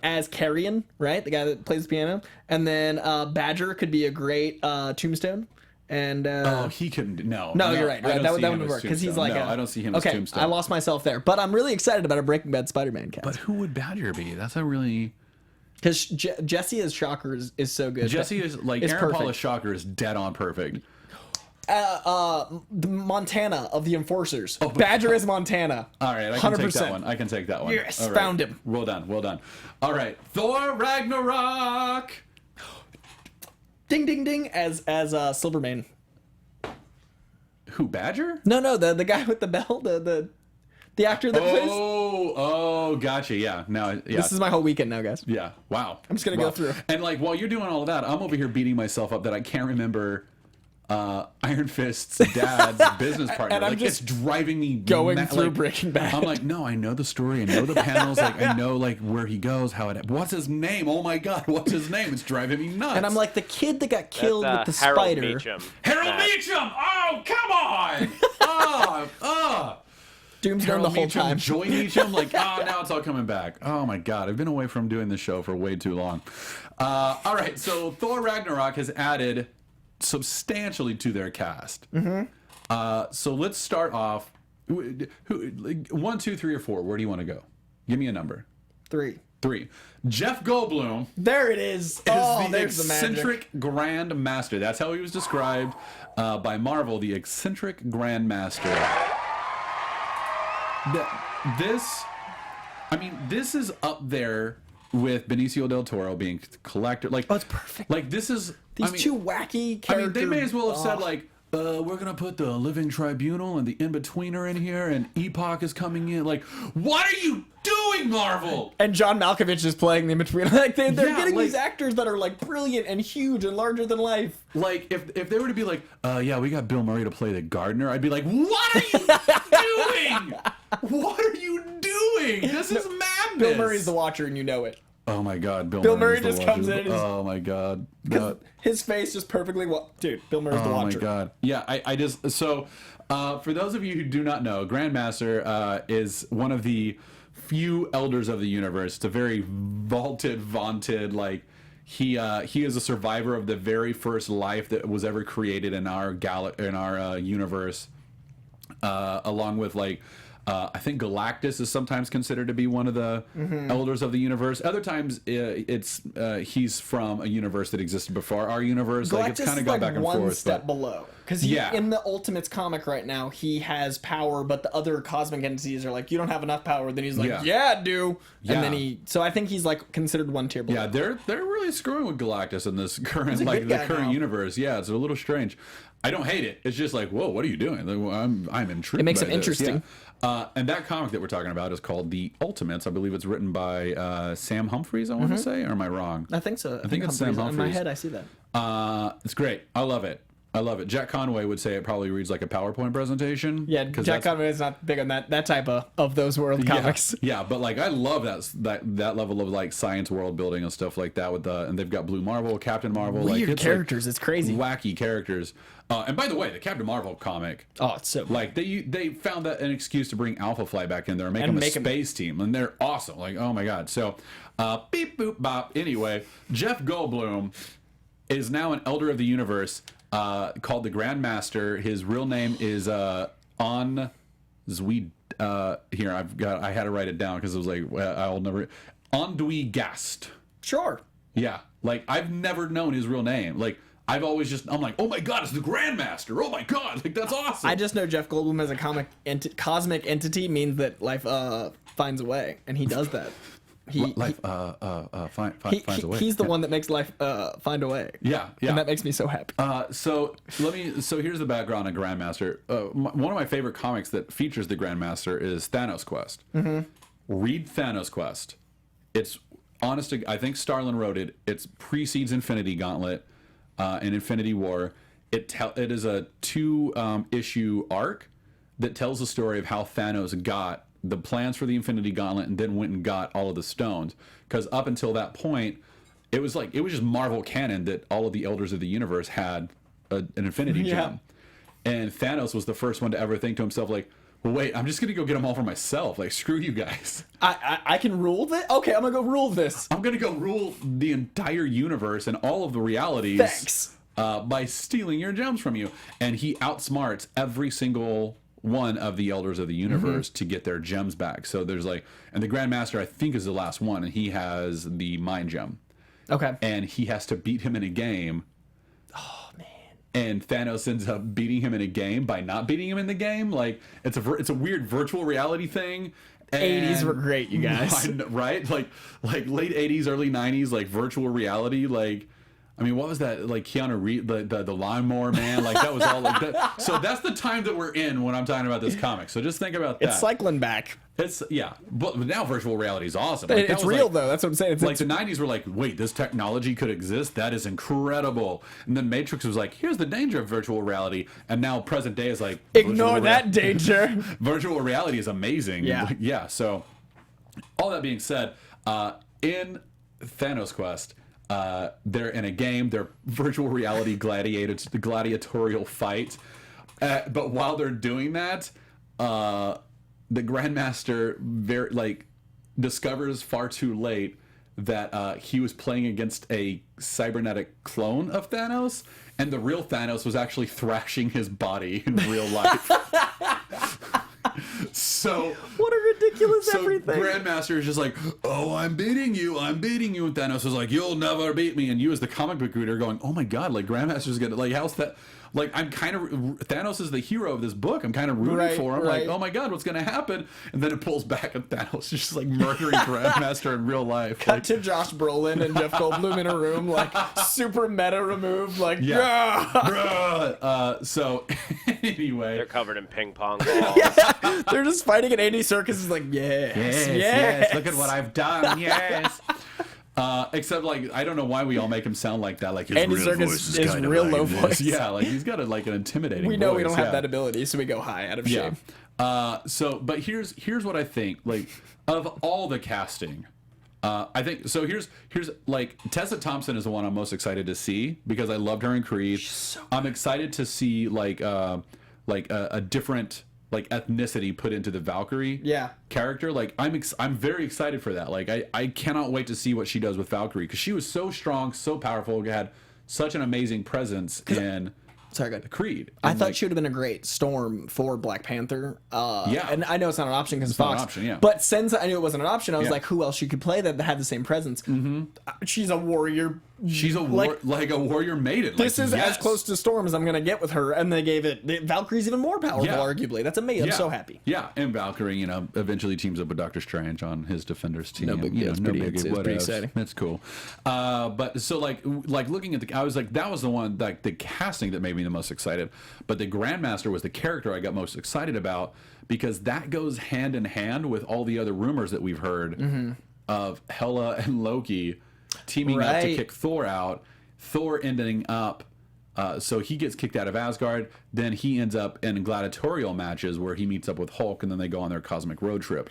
as Carrion, right? The guy that plays the piano. And then Badger could be a great Tombstone. And he couldn't. No, you're right. That wouldn't work because he's like. I don't see him as Tombstone. I lost myself there, but I'm really excited about a Breaking Bad Spider-Man cast. But who would Badger be? That's a really... Because Jesse as Shocker is so good. Jesse is like Aaron Paul as Shocker is dead on perfect. The Montana of the Enforcers. Badger is Montana. All right, I can 100%. Take that one. I can take that one. Yes, right. Found him. Well done. All right, Thor Ragnarok. Ding ding ding as Silvermane. Who, Badger? No, the guy with the bell, the actor that plays. Oh, gotcha. Yeah. This is my whole weekend now, guys. Yeah. Wow. I'm just gonna go through. And like while you're doing all of that, I'm over here beating myself up that I can't remember Iron Fist's dad's business partner. And I'm just it's driving me going through Breaking Bad. I'm like, no, I know the story, I know the panels, like I know like where he goes, what's his name? Oh my god, what's his name? It's driving me nuts. And I'm like, the kid that got killed with the Harold spider. Meacham. Harold Meacham! Oh, come on! Doomsday the whole time. Joy Meacham, like, now it's all coming back. Oh my god, I've been away from doing this show for way too long. All right, so Thor Ragnarok has added substantially to their cast. So let's start off. Who, 1, 2, 3, or 4? Where do you want to go? Give me a number. 3. Jeff Goldblum. There it is. There's the eccentric Grand Master. That's how he was described by Marvel. The eccentric Grand Master. This is up there with Benicio del Toro being collector. Like, it's perfect. Like this is these two wacky characters. They may as well have said like, we're gonna put the Living Tribunal and the In-Betweener in here, and Epoch is coming in. Like, what are you doing, Marvel? And John Malkovich is playing the In-Betweener. Like they're getting these actors that are like brilliant and huge and larger than life. Like if they were to be like, we got Bill Murray to play the gardener, I'd be like, what are you doing? What are you doing? This is madness. Bill Murray's the Watcher, and you know it. Oh my god, Bill Murray just comes in. Oh my god, his face just perfectly. Dude, Bill Murray's the Watcher. Oh my god, yeah. I just for those of you who do not know, Grandmaster is one of the few elders of the universe. It's a very vaunted like. He is a survivor of the very first life that was ever created in our universe, along with like. I think Galactus is sometimes considered to be one of the elders of the universe. Other times, he's from a universe that existed before our universe. Galactus like it's kind of gone back and forth. One step below, because in the Ultimates comic right now, he has power, but the other cosmic entities are like, you don't have enough power. Then he's like, yeah, I do. Yeah. And then so I think he's like considered one tier below. Yeah, they're really screwing with Galactus in this current universe. Yeah, it's a little strange. I don't hate it. It's just like, whoa, what are you doing? I'm intrigued. It makes it interesting. Yeah. And that comic that we're talking about is called The Ultimates. I believe it's written by Sam Humphries, I want to say. Or am I wrong? I think so. I think it's Sam Humphries. In my head, I see that. It's great. I love it. I love it. Jack Conway would say it probably reads like a PowerPoint presentation. Yeah, Jack Conway is not big on that type of those world comics. Yeah, but like I love that level of like science world building and stuff like that with and they've got Blue Marvel, Captain Marvel, Weird like characters. It's crazy. Wacky characters. And by the way, the Captain Marvel comic. Oh, it's so like they found that an excuse to bring Alpha Flight back in there and make them a space team, and they're awesome. Like, oh my god. So, beep boop bop. Anyway, Jeff Goldblum is now an Elder of the Universe. Called the Grandmaster. His real name is On Zwed. Here I had to write it down because it was like I'll never. Ondui Gast. Sure. Yeah, like I've never known his real name. Like I've always I'm like, oh my god, it's the Grandmaster. Oh my god, like that's awesome. I just know Jeff Goldblum as a cosmic entity means that life finds a way, and he does that. Life finds a way. He's the one that makes life find a way. Yeah, and that makes me so happy. So here's the background on Grandmaster. One of my favorite comics that features the Grandmaster is Thanos Quest. Mm-hmm. Read Thanos Quest. It's honest. I think Starlin wrote it. It precedes Infinity Gauntlet and Infinity War. It is a 2-issue arc that tells the story of how Thanos got the plans for the Infinity Gauntlet and then went and got all of the stones. Because up until that point, it was just Marvel canon that all of the Elders of the Universe had an Infinity Gem. And Thanos was the first one to ever think to himself, like, well, wait, I'm just going to go get them all for myself. Like, screw you guys. I can rule this? Okay, I'm going to go rule this. I'm going to go rule the entire universe and all of the realities. Thanks. By stealing your gems from you. And he outsmarts every single one of the Elders of the Universe to get their gems back. So there's like, and the Grandmaster I think is the last one, and he has the Mind Gem. Okay. And he has to beat him in a game. Oh man. And Thanos ends up beating him in a game by not beating him in the game. Like it's a weird virtual reality thing. And 80s were great, you guys. Right? Like late 80s, early 90s, like virtual reality, like I mean, what was that? Like Keanu Reeves, the lawnmower man, like that was all like that. So that's the time that we're in when I'm talking about this comic. So just think about that. It's cycling back. But now virtual reality is awesome. Like, it's real though. That's what I'm saying. It's the 90s were like, wait, this technology could exist? That is incredible. And then Matrix was like, here's the danger of virtual reality. And now present day is like, ignore that danger. Virtual reality is amazing. Yeah. So all that being said, in Thanos Quest, they're in a game. They're virtual reality gladiatorial fight. But while they're doing that, the Grandmaster discovers far too late that he was playing against a cybernetic clone of Thanos, and the real Thanos was actually thrashing his body in real life. So what a ridiculous everything. Grandmaster is just like, oh, I'm beating you, and Thanos is like, you'll never beat me, and you as the comic book reader going, oh my god, like Grandmaster's gonna, like, how's that, like, I'm kind of, Thanos is the hero of this book, I'm kind of rooting for him, like, oh my god, what's gonna happen? And then it pulls back and Thanos is just like murdering Grandmaster in real life. Cut to Josh Brolin and Jeff Goldblum in a room, like super meta removed, like so anyway, they're covered in ping pong balls. They're just fighting, and Andy Serkis is like, yes, look at what I've done, yes. Except, like, I don't know why we all make him sound like that. Like his Andy real Serkis voice is kind of real like low this. voice. Yeah, like he's got an intimidating. We know voice. we don't have that ability, so we go high out of shame. But here's what I think. Like, of all the casting, I think so. Here's like Tessa Thompson is the one I'm most excited to see because I loved her in Creed. I'm excited to see like a different like ethnicity put into the Valkyrie character. Like I'm very excited for that. Like I cannot wait to see what she does with Valkyrie because she was so strong, so powerful, had such an amazing presence in Creed. I thought she would have been a great Storm for Black Panther. And I know it's not an option because it's Fox. Not an option, But since I knew it wasn't an option, I was like, who else you could play that had the same presence? Mm-hmm. She's a warrior. She's a warrior maiden. This is as close to Storm as I'm gonna get with her, and they gave it. Valkyrie's even more powerful, arguably. That's amazing. I'm so happy. Yeah, and Valkyrie, eventually teams up with Doctor Strange on his Defenders team. No big deal. It's pretty exciting. That's cool. But so like looking at I was like, that was the one, like the casting that made me the most excited. But the Grandmaster was the character I got most excited about because that goes hand in hand with all the other rumors that we've heard of Hela and Loki teaming up to kick Thor out, Thor ending up So he gets kicked out of Asgard. Then he ends up in gladiatorial matches where he meets up with Hulk, and then they go on their cosmic road trip.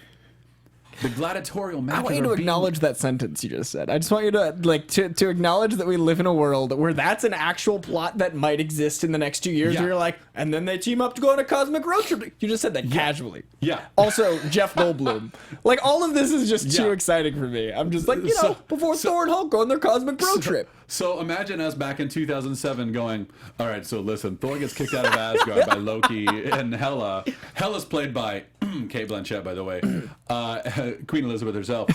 The gladiatorial matches. I want you to acknowledge that sentence you just said. I just want you to to acknowledge that we live in a world where that's an actual plot that might exist in the next 2 years. Yeah. Where you're like, and then they team up to go on a cosmic road trip. You just said that casually. Yeah. Also, Jeff Goldblum. Like, all of this is just too exciting for me. I'm just like, before Thor and Hulk go on their cosmic road trip. So imagine us back in 2007 going, all right, so listen, Thor gets kicked out of Asgard by Loki and Hela. Hela's played by Kate Blanchett, by the way, Queen Elizabeth herself.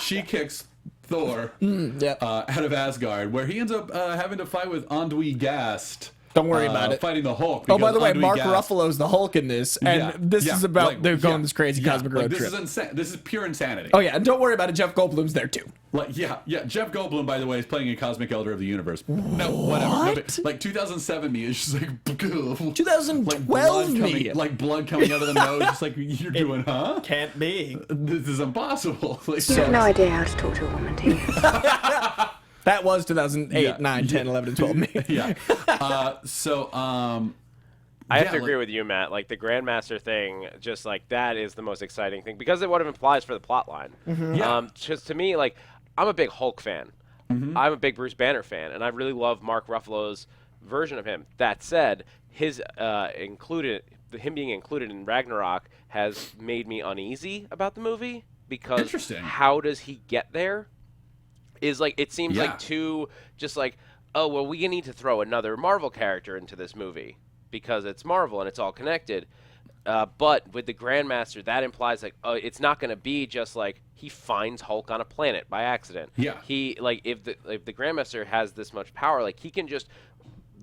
She kicks Thor out of Asgard, where he ends up having to fight with Andui Gast. Don't worry about it. Fighting the Hulk. Oh, by the way, Mark Ruffalo's the Hulk in this, and this is about they're going on this crazy cosmic road this trip. Is insane. This is pure insanity. Oh yeah, and don't worry about it. Jeff Goldblum's there too. Jeff Goldblum, by the way, is playing a cosmic elder of the universe. No, whatever. No, like 2007 me is just like 2012 me, like blood coming out of the nose. Just like you're doing, huh? Can't be. This is impossible. Like, You have no idea how to talk to a woman, do you? That was 2008, 9, 10, 11, and 12 me. Yeah. I have to agree with you, Matt. Like, the Grandmaster thing, just like that is the most exciting thing because of what it implies for the plot line. Just to me, like, I'm a big Hulk fan. I'm a big Bruce Banner fan, and I really love Mark Ruffalo's version of him. That said, him being included in Ragnarok has made me uneasy about the movie because how does he get there? Is like it seems like too just like, oh well, we need to throw another Marvel character into this movie because it's Marvel and it's all connected. But with the Grandmaster, that implies like it's not going to be just like he finds Hulk on a planet by accident. Yeah. He like if the Grandmaster has this much power, like he can just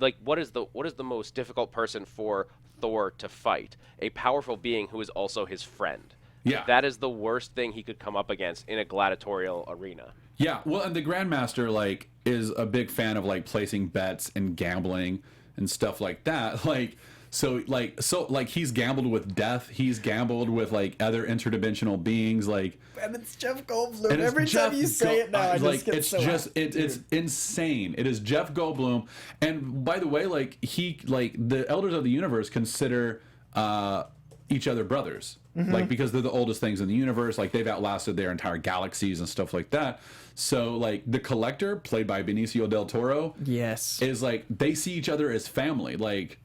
like what is the most difficult person for Thor to fight? A powerful being who is also his friend. Yeah. That is the worst thing he could come up against in a gladiatorial arena. Yeah, well, and the Grandmaster like is a big fan of like placing bets and gambling and stuff like that. So he's gambled with death. He's gambled with like other interdimensional beings. Like, and it's Jeff Goldblum. Every time you say it now, I just get so it's insane. It is Jeff Goldblum. And by the way, like the Elders of the Universe consider each other brothers. Like, because they're the oldest things in the universe, like they've outlasted their entire galaxies and stuff like that. So like the Collector, played by Benicio del Toro, is like they see each other as family. Like,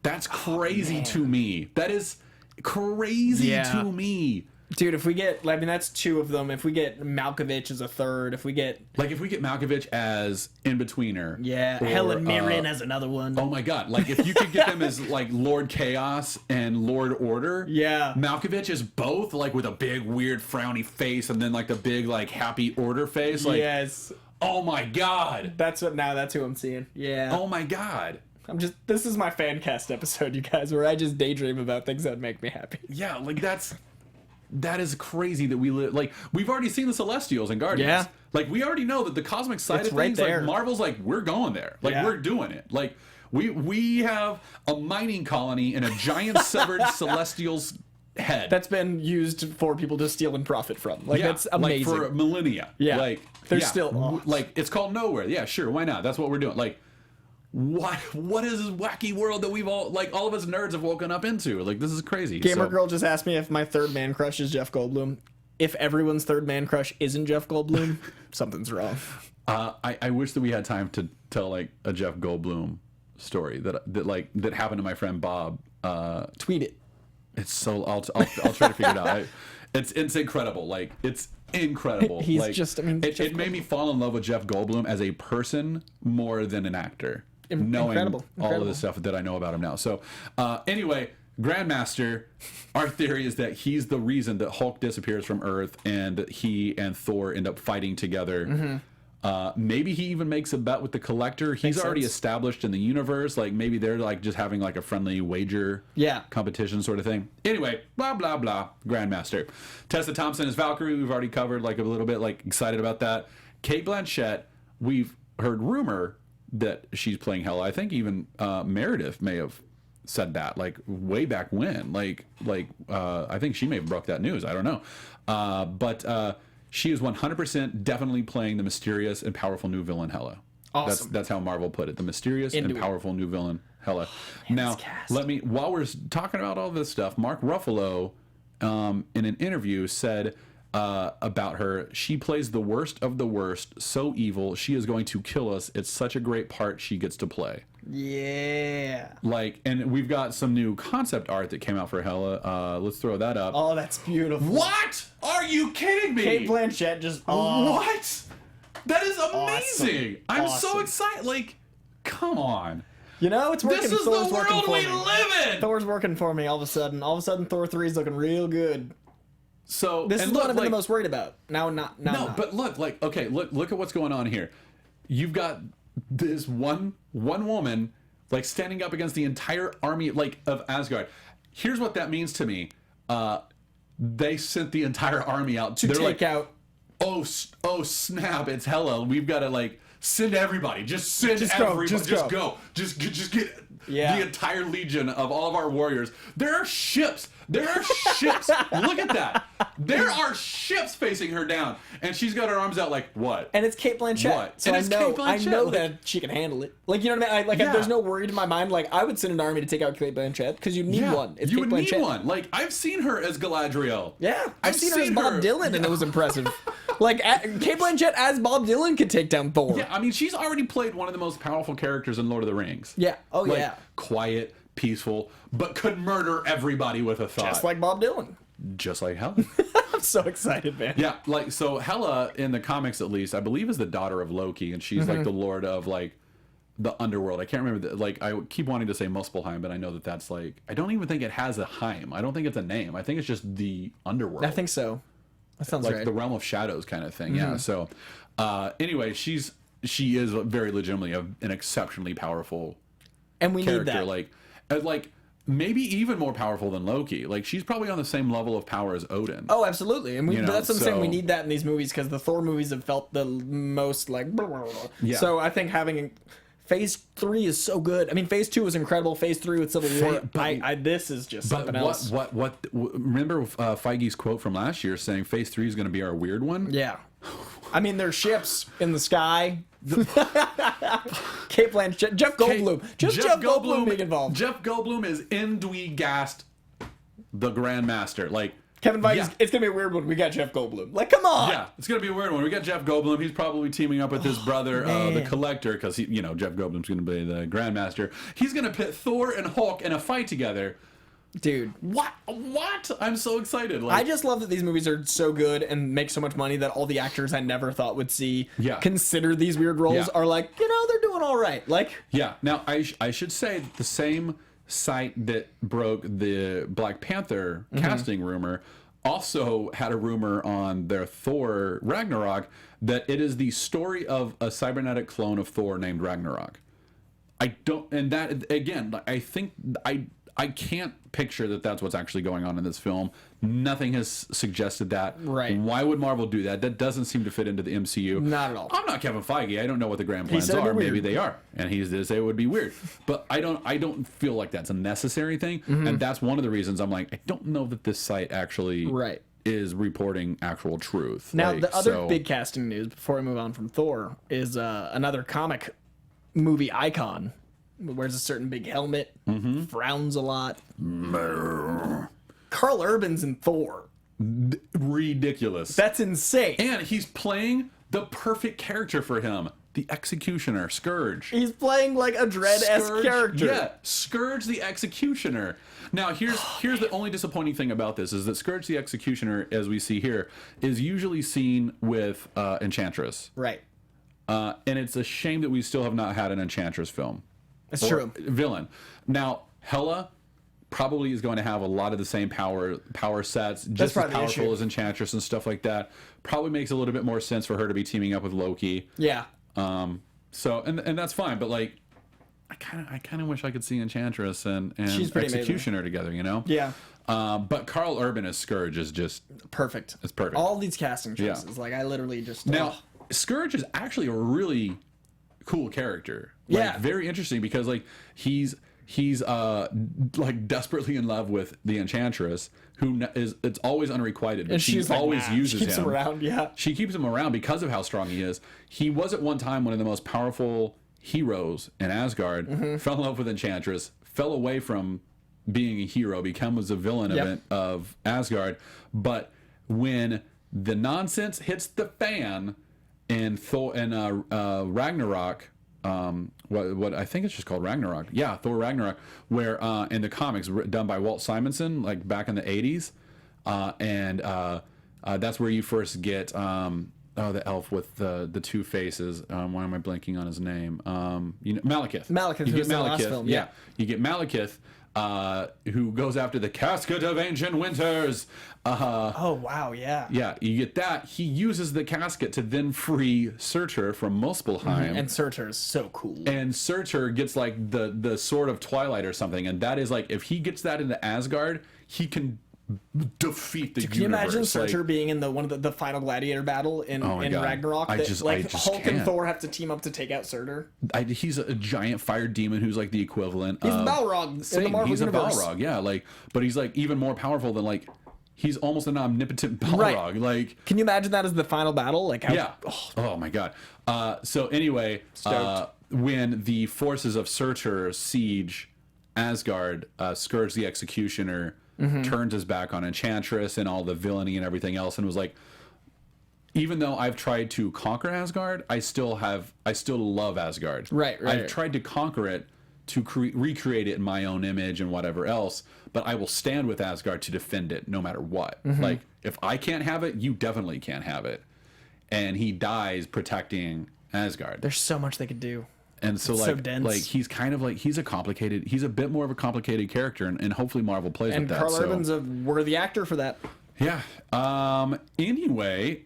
that's crazy to me. That is crazy to me. Dude, if we get, I mean, that's two of them. If we get Malkovich as a third, if we get Malkovich as in-betweener. Yeah, Helen Mirren as another one. Oh my God. Like, if you could get them as, like, Lord Chaos and Lord Order. Yeah. Malkovich is both, like, with a big, weird, frowny face and then, like, the big, like, happy Order face. Like, yes. Oh my God. That's who I'm seeing. Yeah. Oh my God. This is my fan cast episode, you guys, where I just daydream about things that make me happy. Yeah, like, that is crazy that we live. Like, we've already seen the Celestials and Guardians. Yeah. Like, we already know that the cosmic side of right things, there. like, Marvel's like, we're going there. Like, we're doing it. Like, we have a mining colony in a giant severed Celestial's head. That's been used for people to steal and profit from. Like, that's amazing. Like, for millennia. Yeah. Like, They're still... Like, it's called Nowhere. Yeah, sure, why not? That's what we're doing. Like, what is this wacky world that we've all of us nerds have woken up into? Like, this is crazy. Gamer Girl just asked me if my third man crush is Jeff Goldblum. If everyone's third man crush isn't Jeff Goldblum, something's wrong. I wish that we had time to tell like a Jeff Goldblum story that happened to my friend Bob. Tweet it. It's so I'll try to figure it out. It's incredible. Like, it's incredible. He's like, just, I mean, it made me fall in love with Jeff Goldblum as a person more than an actor. Knowing all of the stuff that I know about him now. So anyway, Grandmaster, our theory is that he's the reason that Hulk disappears from Earth and he and Thor end up fighting together. Maybe he even makes a bet with the Collector. He's already established in the universe. Like, maybe they're like just having like a friendly wager competition sort of thing. Anyway, blah, blah, blah. Grandmaster. Tessa Thompson is Valkyrie. We've already covered like a little bit, like excited about that. Kate Blanchett, we've heard rumor that she's playing Hela. I think even Meredith may have said that, like, way back when. Like I think she may have broke that news. I don't know. But she is 100% definitely playing the mysterious and powerful new villain Hela. Awesome. That's how Marvel put it. The mysterious and powerful new villain, Hela. Now, while we're talking about all this stuff, Mark Ruffalo, in an interview, said about her, she plays the worst of the worst, so evil, she is going to kill us. It's such a great part she gets to play. Yeah. Like, and we've got some new concept art that came out for Hela. Let's throw that up. Oh, that's beautiful. What? Are you kidding me? Kate Blanchett just... What? That is amazing. Awesome. I'm so excited. Like, come on. You know, it's working. This is Thor's the world we live in. Thor's working for me all of a sudden. All of a sudden, Thor 3 is looking real good. So this is the one I've been the most worried about. Now, but look, like, okay, look at what's going on here. You've got this one woman, like, standing up against the entire army, like, of Asgard. Here's what that means to me. They sent the entire army out to take out. Oh snap! It's Hela. We've got to, like, send everybody. Just send everybody. Just go. Just get the entire legion of all of our warriors. There are ships. Look at that. There are ships facing her down, and she's got her arms out like what? And it's Kate Blanchett. What? So I know that she can handle it. Like, you know what I mean? There's no worry in my mind. Like, I would send an army to take out Kate Blanchett because you need one. It's Kate Blanchett. Need one. Like, I've seen her as Galadriel. Yeah, I've seen her as Bob Dylan, and it was impressive. Like, Kate Blanchett as Bob Dylan could take down Thor. Yeah, I mean, she's already played one of the most powerful characters in Lord of the Rings. Yeah. Oh, like, yeah. Quiet, peaceful, but could murder everybody with a thought. Just like Bob Dylan. Just like Hela. I'm so excited, man. Yeah, like, so Hela, in the comics at least, I believe is the daughter of Loki, and she's like the lord of, like, the underworld. I can't remember, like, I keep wanting to say Muspelheim, but I know that's, like, I don't even think it has a Heim. I don't think it's a name. I think it's just the underworld. I think so. That sounds like right. The realm of shadows kind of thing. Yeah. So, anyway, she is very legitimately an exceptionally powerful and we character. Need that. Like maybe even more powerful than Loki. Like, she's probably on the same level of power as Odin. Oh, absolutely. And that's what I'm saying. We need that in these movies because the Thor movies have felt the most like. Blah, blah, blah. Yeah. So I think having Phase 3 is so good. I mean, Phase 2 was incredible. Phase 3 with Civil War. This is just something else. Remember Feige's quote from last year saying Phase 3 is going to be our weird one? Yeah. I mean, there's ships in the sky. Kate Blanchett, Jeff Goldblum. Jeff Goldblum being involved. Jeff Goldblum is Indweegast, the Grandmaster. Like, Kevin Feige, it's going to be a weird one. We got Jeff Goldblum. Like, come on. Yeah, it's going to be a weird one. We got Jeff Goldblum. He's probably teaming up with his brother, the Collector, because, Jeff Goldblum's going to be the Grandmaster. He's going to pit Thor and Hulk in a fight together. Dude. What? I'm so excited. Like, I just love that these movies are so good and make so much money that all the actors I never thought would see consider these weird roles are like, they're doing all right. Like, yeah. Now, I should say the same site that broke the Black Panther casting rumor also had a rumor on their Thor Ragnarok that it is the story of a cybernetic clone of Thor named Ragnarok. I think I can't picture that that's what's actually going on in this film. Nothing has suggested that. Right. Why would Marvel do that? That doesn't seem to fit into the MCU. Not at all. I'm not Kevin Feige. I don't know what the grand plans are. Maybe they are. And he did say it would be weird. But I don't feel like that's a necessary thing. And that's one of the reasons I'm like, I don't know that this site actually is reporting actual truth. Now, the other big casting news, before we move on from Thor, is another comic movie icon. Wears a certain big helmet, frowns a lot. Carl Urban's in Thor. Ridiculous. That's insane. And he's playing the perfect character for him. The Executioner, Scourge. He's playing like a Dredd-esque character. Yeah, Scourge the Executioner. Now, here's the only disappointing thing about this is that Scourge the Executioner, as we see here, is usually seen with Enchantress. Right. And it's a shame that we still have not had an Enchantress film. That's true. Villain. Now, Hela probably is going to have a lot of the same power sets, just as powerful as Enchantress and stuff like that. Probably makes a little bit more sense for her to be teaming up with Loki. Yeah. So and that's fine, but like I kind of wish I could see Enchantress and Executioner amazing. Together, Yeah. But Carl Urban as Scourge is just perfect. It's perfect. All these casting choices, like I literally just now Scourge is actually a really cool character. Like, very interesting because like he's he's like desperately in love with the Enchantress, who it's always unrequited, but And she she's like, always nah. uses She keeps him. him around, yeah. She keeps him around because of how strong he is. He was at one time one of the most powerful heroes in Asgard, fell in love with Enchantress, fell away from being a hero, becomes a villain of Asgard. But when the nonsense hits the fan in Thor and Ragnarok, what I think it's just called Ragnarok. Yeah, Thor Ragnarok, where in the comics done by Walt Simonson, like back in the 80s, and that's where you first get the elf with the two faces. Why am I blanking on his name? Malekith. Malekith, You who's get the last Malekith. film, Yeah, you get Malekith, who goes after the casket of ancient winters. Oh wow, yeah. Yeah, you get that. He uses the casket to then free Surtur from Muspelheim. And Surtur is so cool. And Surtur gets like the sword of Twilight or something, and that is like if he gets that into Asgard, he can defeat the universe. Can you imagine Surtur like, being in one of the final gladiator battle in God. Ragnarok? I just Hulk and can't. Thor have to team up to take out Surtur. He's a giant fire demon who's like the equivalent. He's of, the Balrog in the Marvel he's universe. a Balrog, yeah. Like, but he's like even more powerful than like he's almost an omnipotent Balrog. Right. Like, can you imagine that as the final battle? Like, how, yeah. Oh my god. So anyway, when the forces of Surtur siege Asgard, Scourge the Executioner turns his back on Enchantress and all the villainy and everything else, and was like, even though I've tried to conquer Asgard, I still love Asgard. Right. I've tried to conquer it to recreate it in my own image and whatever else, but I will stand with Asgard to defend it no matter what. Like, if I can't have it, you definitely can't have it. And he dies protecting Asgard. There's so much they could do. And so It's like, so dense. like he's kind of like he's a bit more of a complicated character, and hopefully Marvel plays And with that. Carl So Urban's a worthy actor for that. yeah. Anyway,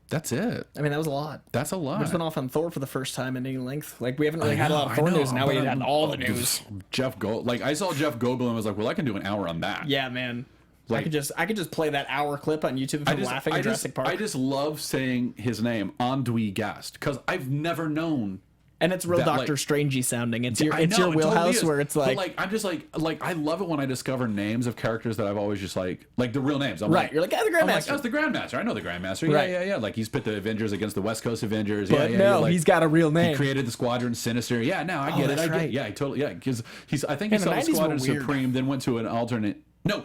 that's it. I mean, that was a lot. That's a lot. We just went off on Thor for the first time in any length. Like, we haven't really had a lot of Thor news, and now we had all the news. Jeff Gold, like I saw Jeff Goldblum and was like, well, I can do an hour on that. Yeah, man. Like, I could just play that hour clip on YouTube from laughing at Jurassic Park. I just love saying his name, Andui Gast, because I've never known. And it's real that, Doctor like, Strangey sounding. It's your I know, your it wheelhouse totally is. where it's like, but like I'm just like I love it when I discover names of characters that I've always just like the real names. I'm right. like, You're like, the I'm like, Grandmaster. that's the Grandmaster. I know the Grandmaster. Yeah, Right. yeah. Like he's pit the Avengers against the West Coast Avengers. But yeah. no, like, he's got a real name. He created the Squadron Sinister. Yeah, no, I get it. that's I get right. it. Yeah, I totally. Yeah, because I think he Man, saw the the 90s were Squadron weird. Supreme, then went to an alternate. No.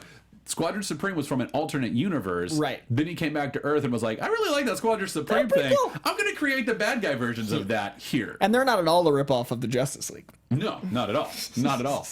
Squadron Supreme was from an alternate universe. Right. Then he came back to Earth and was like, I really like that Squadron Supreme pretty thing. cool. I'm going to create the bad guy versions of that here. And they're not at all a ripoff of the Justice League. No, not at all. Not at all.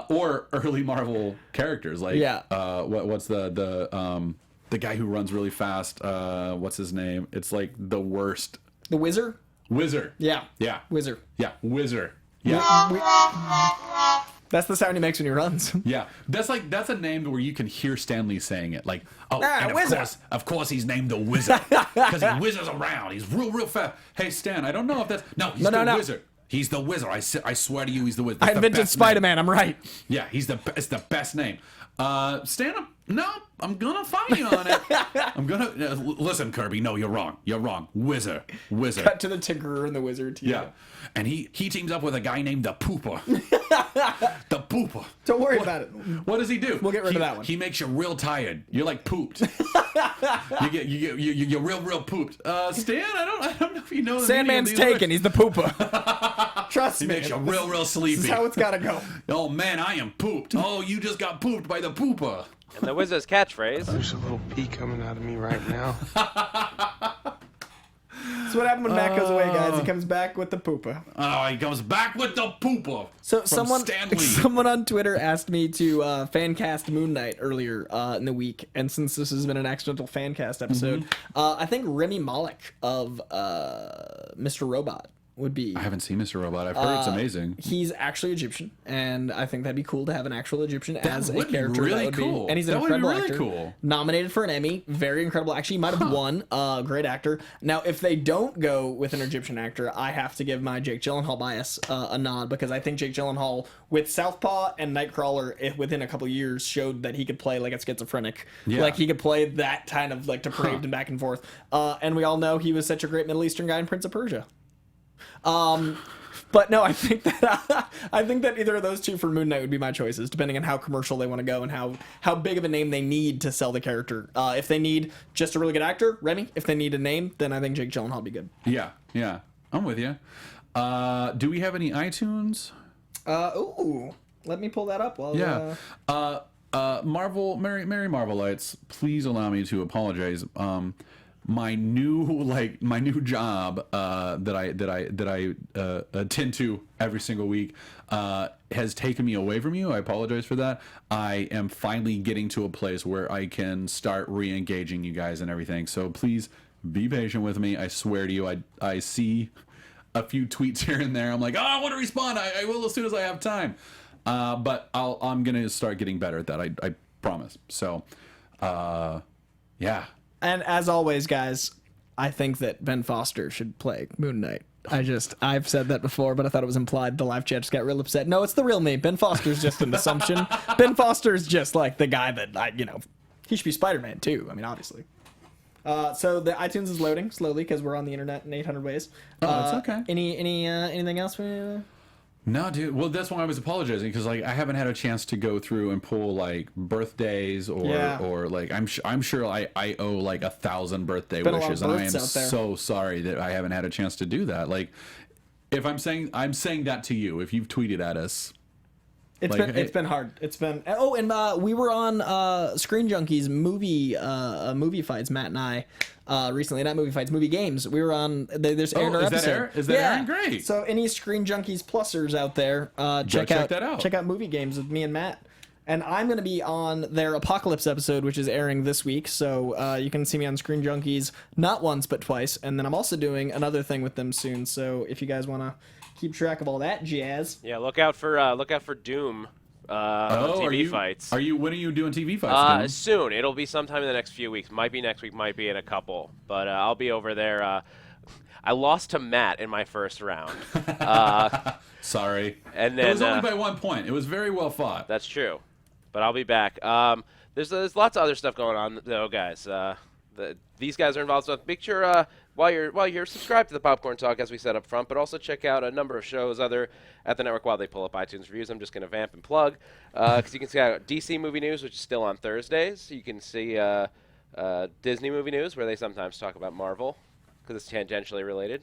Or early Marvel characters like what's the guy who runs really fast? What's his name? It's like the worst. The Wizard? Wizard. Yeah. Yeah. Wizard. Yeah. Wizard. Yeah. That's the sound he makes when he runs. Yeah. That's a name where you can hear Stan Lee saying it. Like, oh, and Wizard. of course he's named the Wizard because he whizzes around. He's real fast. Hey, Stan, I don't know if that's he's the Wizard. He's the Wizard. I swear to you, he's the Wizard. I invented Spider-Man. I'm right. Yeah, it's the best name. Stan, I'm gonna find you on it. I'm gonna listen, Kirby. No, you're wrong. You're wrong. Wizard. Cut to the Tinkerer and the Wizard. Yeah. And he teams up with a guy named the Pooper. The Pooper. Don't worry about it. What does he do? We'll get rid of that one. He makes you real tired. You're like pooped. you're real pooped. Stan, I don't know if you know. The Sandman's taken. He's the pooper. Trust me. He makes you real sleepy. This is how it's gotta go. Oh man, I am pooped. Oh, you just got pooped by the Pooper. And the Wizard's catchphrase. There's a little pee coming out of me right now. That's what happened when Matt goes away, guys. He comes back with the pooper. Oh, he comes back with the pooper. So Stan Lee. someone on Twitter asked me to fan cast Moon Knight earlier in the week, and since this has been an accidental fan cast episode, I think Remy Malek of Mr. Robot would be. I haven't seen Mr. Robot. I've heard it's amazing. He's actually Egyptian, and I think that'd be cool to have an actual Egyptian as a would be character. really That would cool. be, and he's an That would be incredible really actor. cool. Nominated for an Emmy. Very incredible. Actually, he might have won. Great actor. Now, if they don't go with an Egyptian actor, I have to give my Jake Gyllenhaal bias a nod, because I think Jake Gyllenhaal with Southpaw and Nightcrawler within a couple years showed that he could play like a schizophrenic. Yeah. Like he could play that kind of like depraved and back and forth. And we all know he was such a great Middle Eastern guy in Prince of Persia. But no, I think that either of those two for Moon Knight would be my choices, depending on how commercial they want to go and how big of a name they need to sell the character. If they need just a really good actor, Remy. If they need a name, then I think Jake Gyllenhaal would be good. Yeah, I'm with you. Do we have any iTunes? Let me pull that up. Marvel, Mary Marvelites, please allow me to apologize. My new job that I attend to every single week has taken me away from you. I apologize for that. I am finally getting to a place where I can start re-engaging you guys and everything. So please be patient with me. I swear to you, I see a few tweets here and there. I'm like, oh, I want to respond. I will as soon as I have time. But I'm gonna start getting better at that. I promise. So, yeah. And as always, guys, I think that Ben Foster should play Moon Knight. I've said that before, but I thought it was implied. The live chat just got real upset. No, it's the real me. Ben Foster's just an assumption. Ben Foster's just like the guy that he should be Spider-Man too. I mean, obviously. So the iTunes is loading slowly because we're on the internet in 800 ways. It's okay. Anything else? No, dude. Well, that's why I was apologizing because I haven't had a chance to go through and pull birthdays or I'm sure I owe 1,000 birthday wishes, and I am so sorry that I haven't had a chance to do that. If I'm saying that to you, if you've tweeted at us. It's been hard. It's been we were on Screen Junkies movie fights, Matt and I recently. Not movie fights, movie games. We were on. There's aired our episode. Is that airing? Great. So any Screen Junkies plusers out there, check that out. Check out movie games with me and Matt. And I'm going to be on their Apocalypse episode, which is airing this week. So you can see me on Screen Junkies not once but twice. And then I'm also doing another thing with them soon. So if you guys want to keep track of all that jazz. Yeah, look out for Doom. TV fights. When are you doing TV fights? Soon. It'll be sometime in the next few weeks. Might be next week. Might be in a couple. But I'll be over there. I lost to Matt in my first round. Sorry. And then it was only by 1 point. It was very well fought. That's true. But I'll be back. There's lots of other stuff going on though, guys. These guys are involved. So make sure while you're subscribed to the Popcorn Talk, as we said up front, but also check out a number of shows at the network while they pull up iTunes reviews. I'm just going to vamp and plug because you can see DC Movie News, which is still on Thursdays. You can see Disney Movie News, where they sometimes talk about Marvel because it's tangentially related.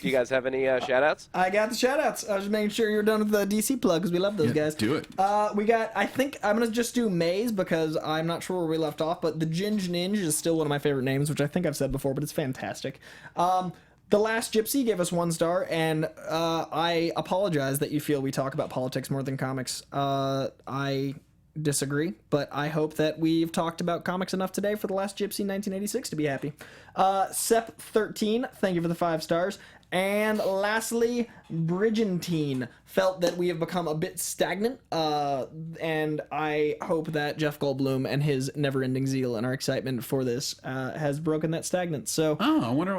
Do you guys have any shout-outs? I got the shout-outs. I was just making sure you're done with the DC plug because we love those guys. Do it. I think I'm going to just do Maze because I'm not sure where we left off, but the Ginge Ninja is still one of my favorite names, which I think I've said before, but it's fantastic. The Last Gypsy gave us 1 star, and I apologize that you feel we talk about politics more than comics. I disagree, but I hope that we've talked about comics enough today for The Last Gypsy 1986 to be happy. Sep13, thank you for the 5 stars. And lastly, Bridgentine felt that we have become a bit stagnant, and I hope that Jeff Goldblum and his never-ending zeal and our excitement for this has broken that stagnance. So, I wonder.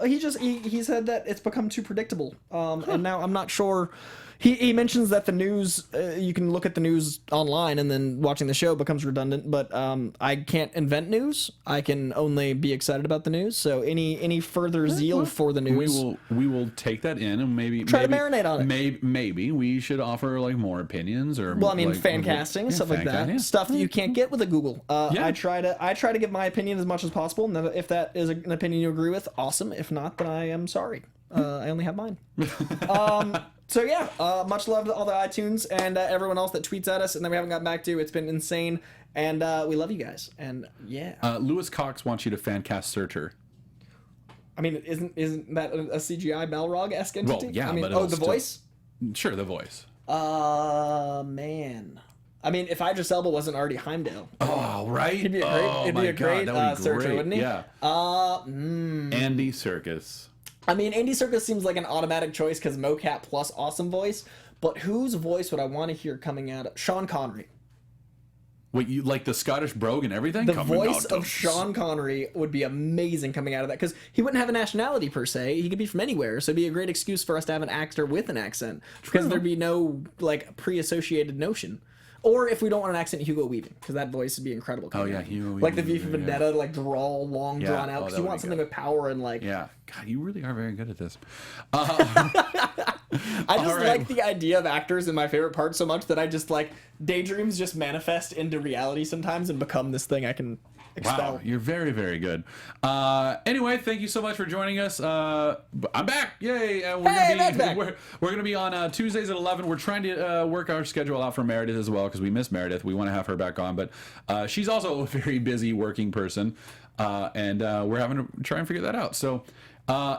He said that it's become too predictable, and now I'm not sure. He mentions that the news, you can look at the news online and then watching the show becomes redundant, but I can't invent news. I can only be excited about the news. So any further zeal for the news. We will take that in and maybe to marinate on it. Maybe we should offer more opinions or fan casting, stuff like that. Yeah. Stuff that you can't get with a Google. I try to give my opinion as much as possible. And if that is an opinion you agree with, awesome. If not, then I am sorry. I only have mine. So yeah, much love to all the iTunes and everyone else that tweets at us and that we haven't gotten back to. It's been insane, and we love you guys. And yeah, Lewis Cox wants you to fan cast Surtur. I mean, isn't that a CGI Balrog-esque entity? Well, yeah, but the voice? Sure, the voice. Man. I mean, if Idris Elba wasn't already Heimdall. Oh, right. He'd be a great Surtur, wouldn't he? Yeah. Andy Serkis. I mean, Andy Serkis seems like an automatic choice because mocap plus awesome voice, but whose voice would I want to hear coming out of Sean Connery? Wait, you like the Scottish brogue and everything? The voice of Sean Connery would be amazing coming out of that because he wouldn't have a nationality per se. He could be from anywhere, so it'd be a great excuse for us to have an actor with an accent because there'd be no pre-associated notion. Or if we don't want an accent, Hugo Weaving, because that voice would be incredible. Oh yeah, Hugo Weaving. Like the V for Vendetta, drawl, long, drawn out. Because you want something with power and Yeah, God, you really are very good at this. I just right. like the idea of actors in my favorite part so much that I just like daydreams just manifest into reality sometimes and become this thing I can expel. Wow, you're very, very good. Anyway, thank you so much for joining us. I'm back. Yay. We're going to be on Tuesdays at 11. We're trying to work our schedule out for Meredith as well because we miss Meredith. We want to have her back on, but she's also a very busy working person, and we're having to try and figure that out. So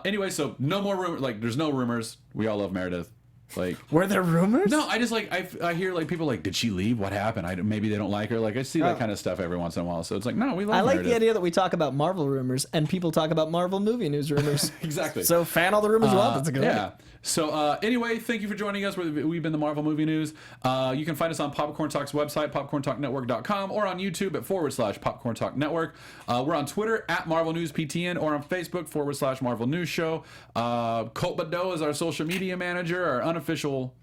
anyway, so no more rumors. Like, there's no rumors. We all love Meredith. Like, were there rumors? No, I just like I hear like people like, did she leave? What happened? Maybe they don't like her. Like I see that kind of stuff every once in a while. So it's like, no, we love. I like Meredith. the idea that we talk about Marvel rumors and people talk about Marvel movie news rumors. Exactly. So fan all the rumors you want. That's a good idea. So anyway, thank you for joining us. We've been the Marvel Movie News. You can find us on Popcorn Talk's website, popcorntalknetwork.com, or on YouTube at /Popcorn Talk Network. We're on Twitter at Marvel News PTN, or on Facebook /Marvel News Show. Colt Badeau is our social media manager, our official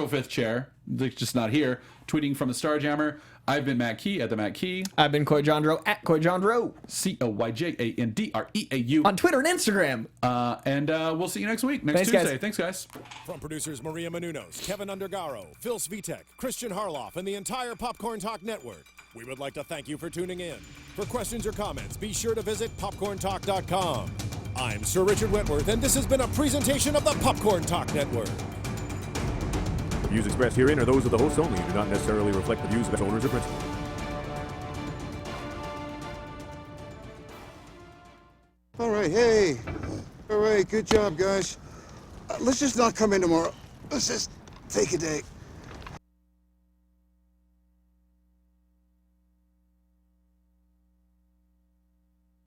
fifth chair, just not here, tweeting from the Starjammer. I've been Matt Key at the Matt Key. I've been Coy Jandro at Coy Jandro. CoyJandreau. On Twitter and Instagram. And we'll see you next week, next Tuesday. Guys. Thanks, guys. From producers Maria Menounos, Kevin Undergaro, Phil Svitek, Kristian Harloff, and the entire Popcorn Talk Network, we would like to thank you for tuning in. For questions or comments, be sure to visit popcorntalk.com. I'm Sir Richard Wentworth, and this has been a presentation of the Popcorn Talk Network. The views expressed herein are those of the hosts only and do not necessarily reflect the views of its owners or principals. All right, hey. All right, good job, guys. Let's just not come in tomorrow. Let's just take a day.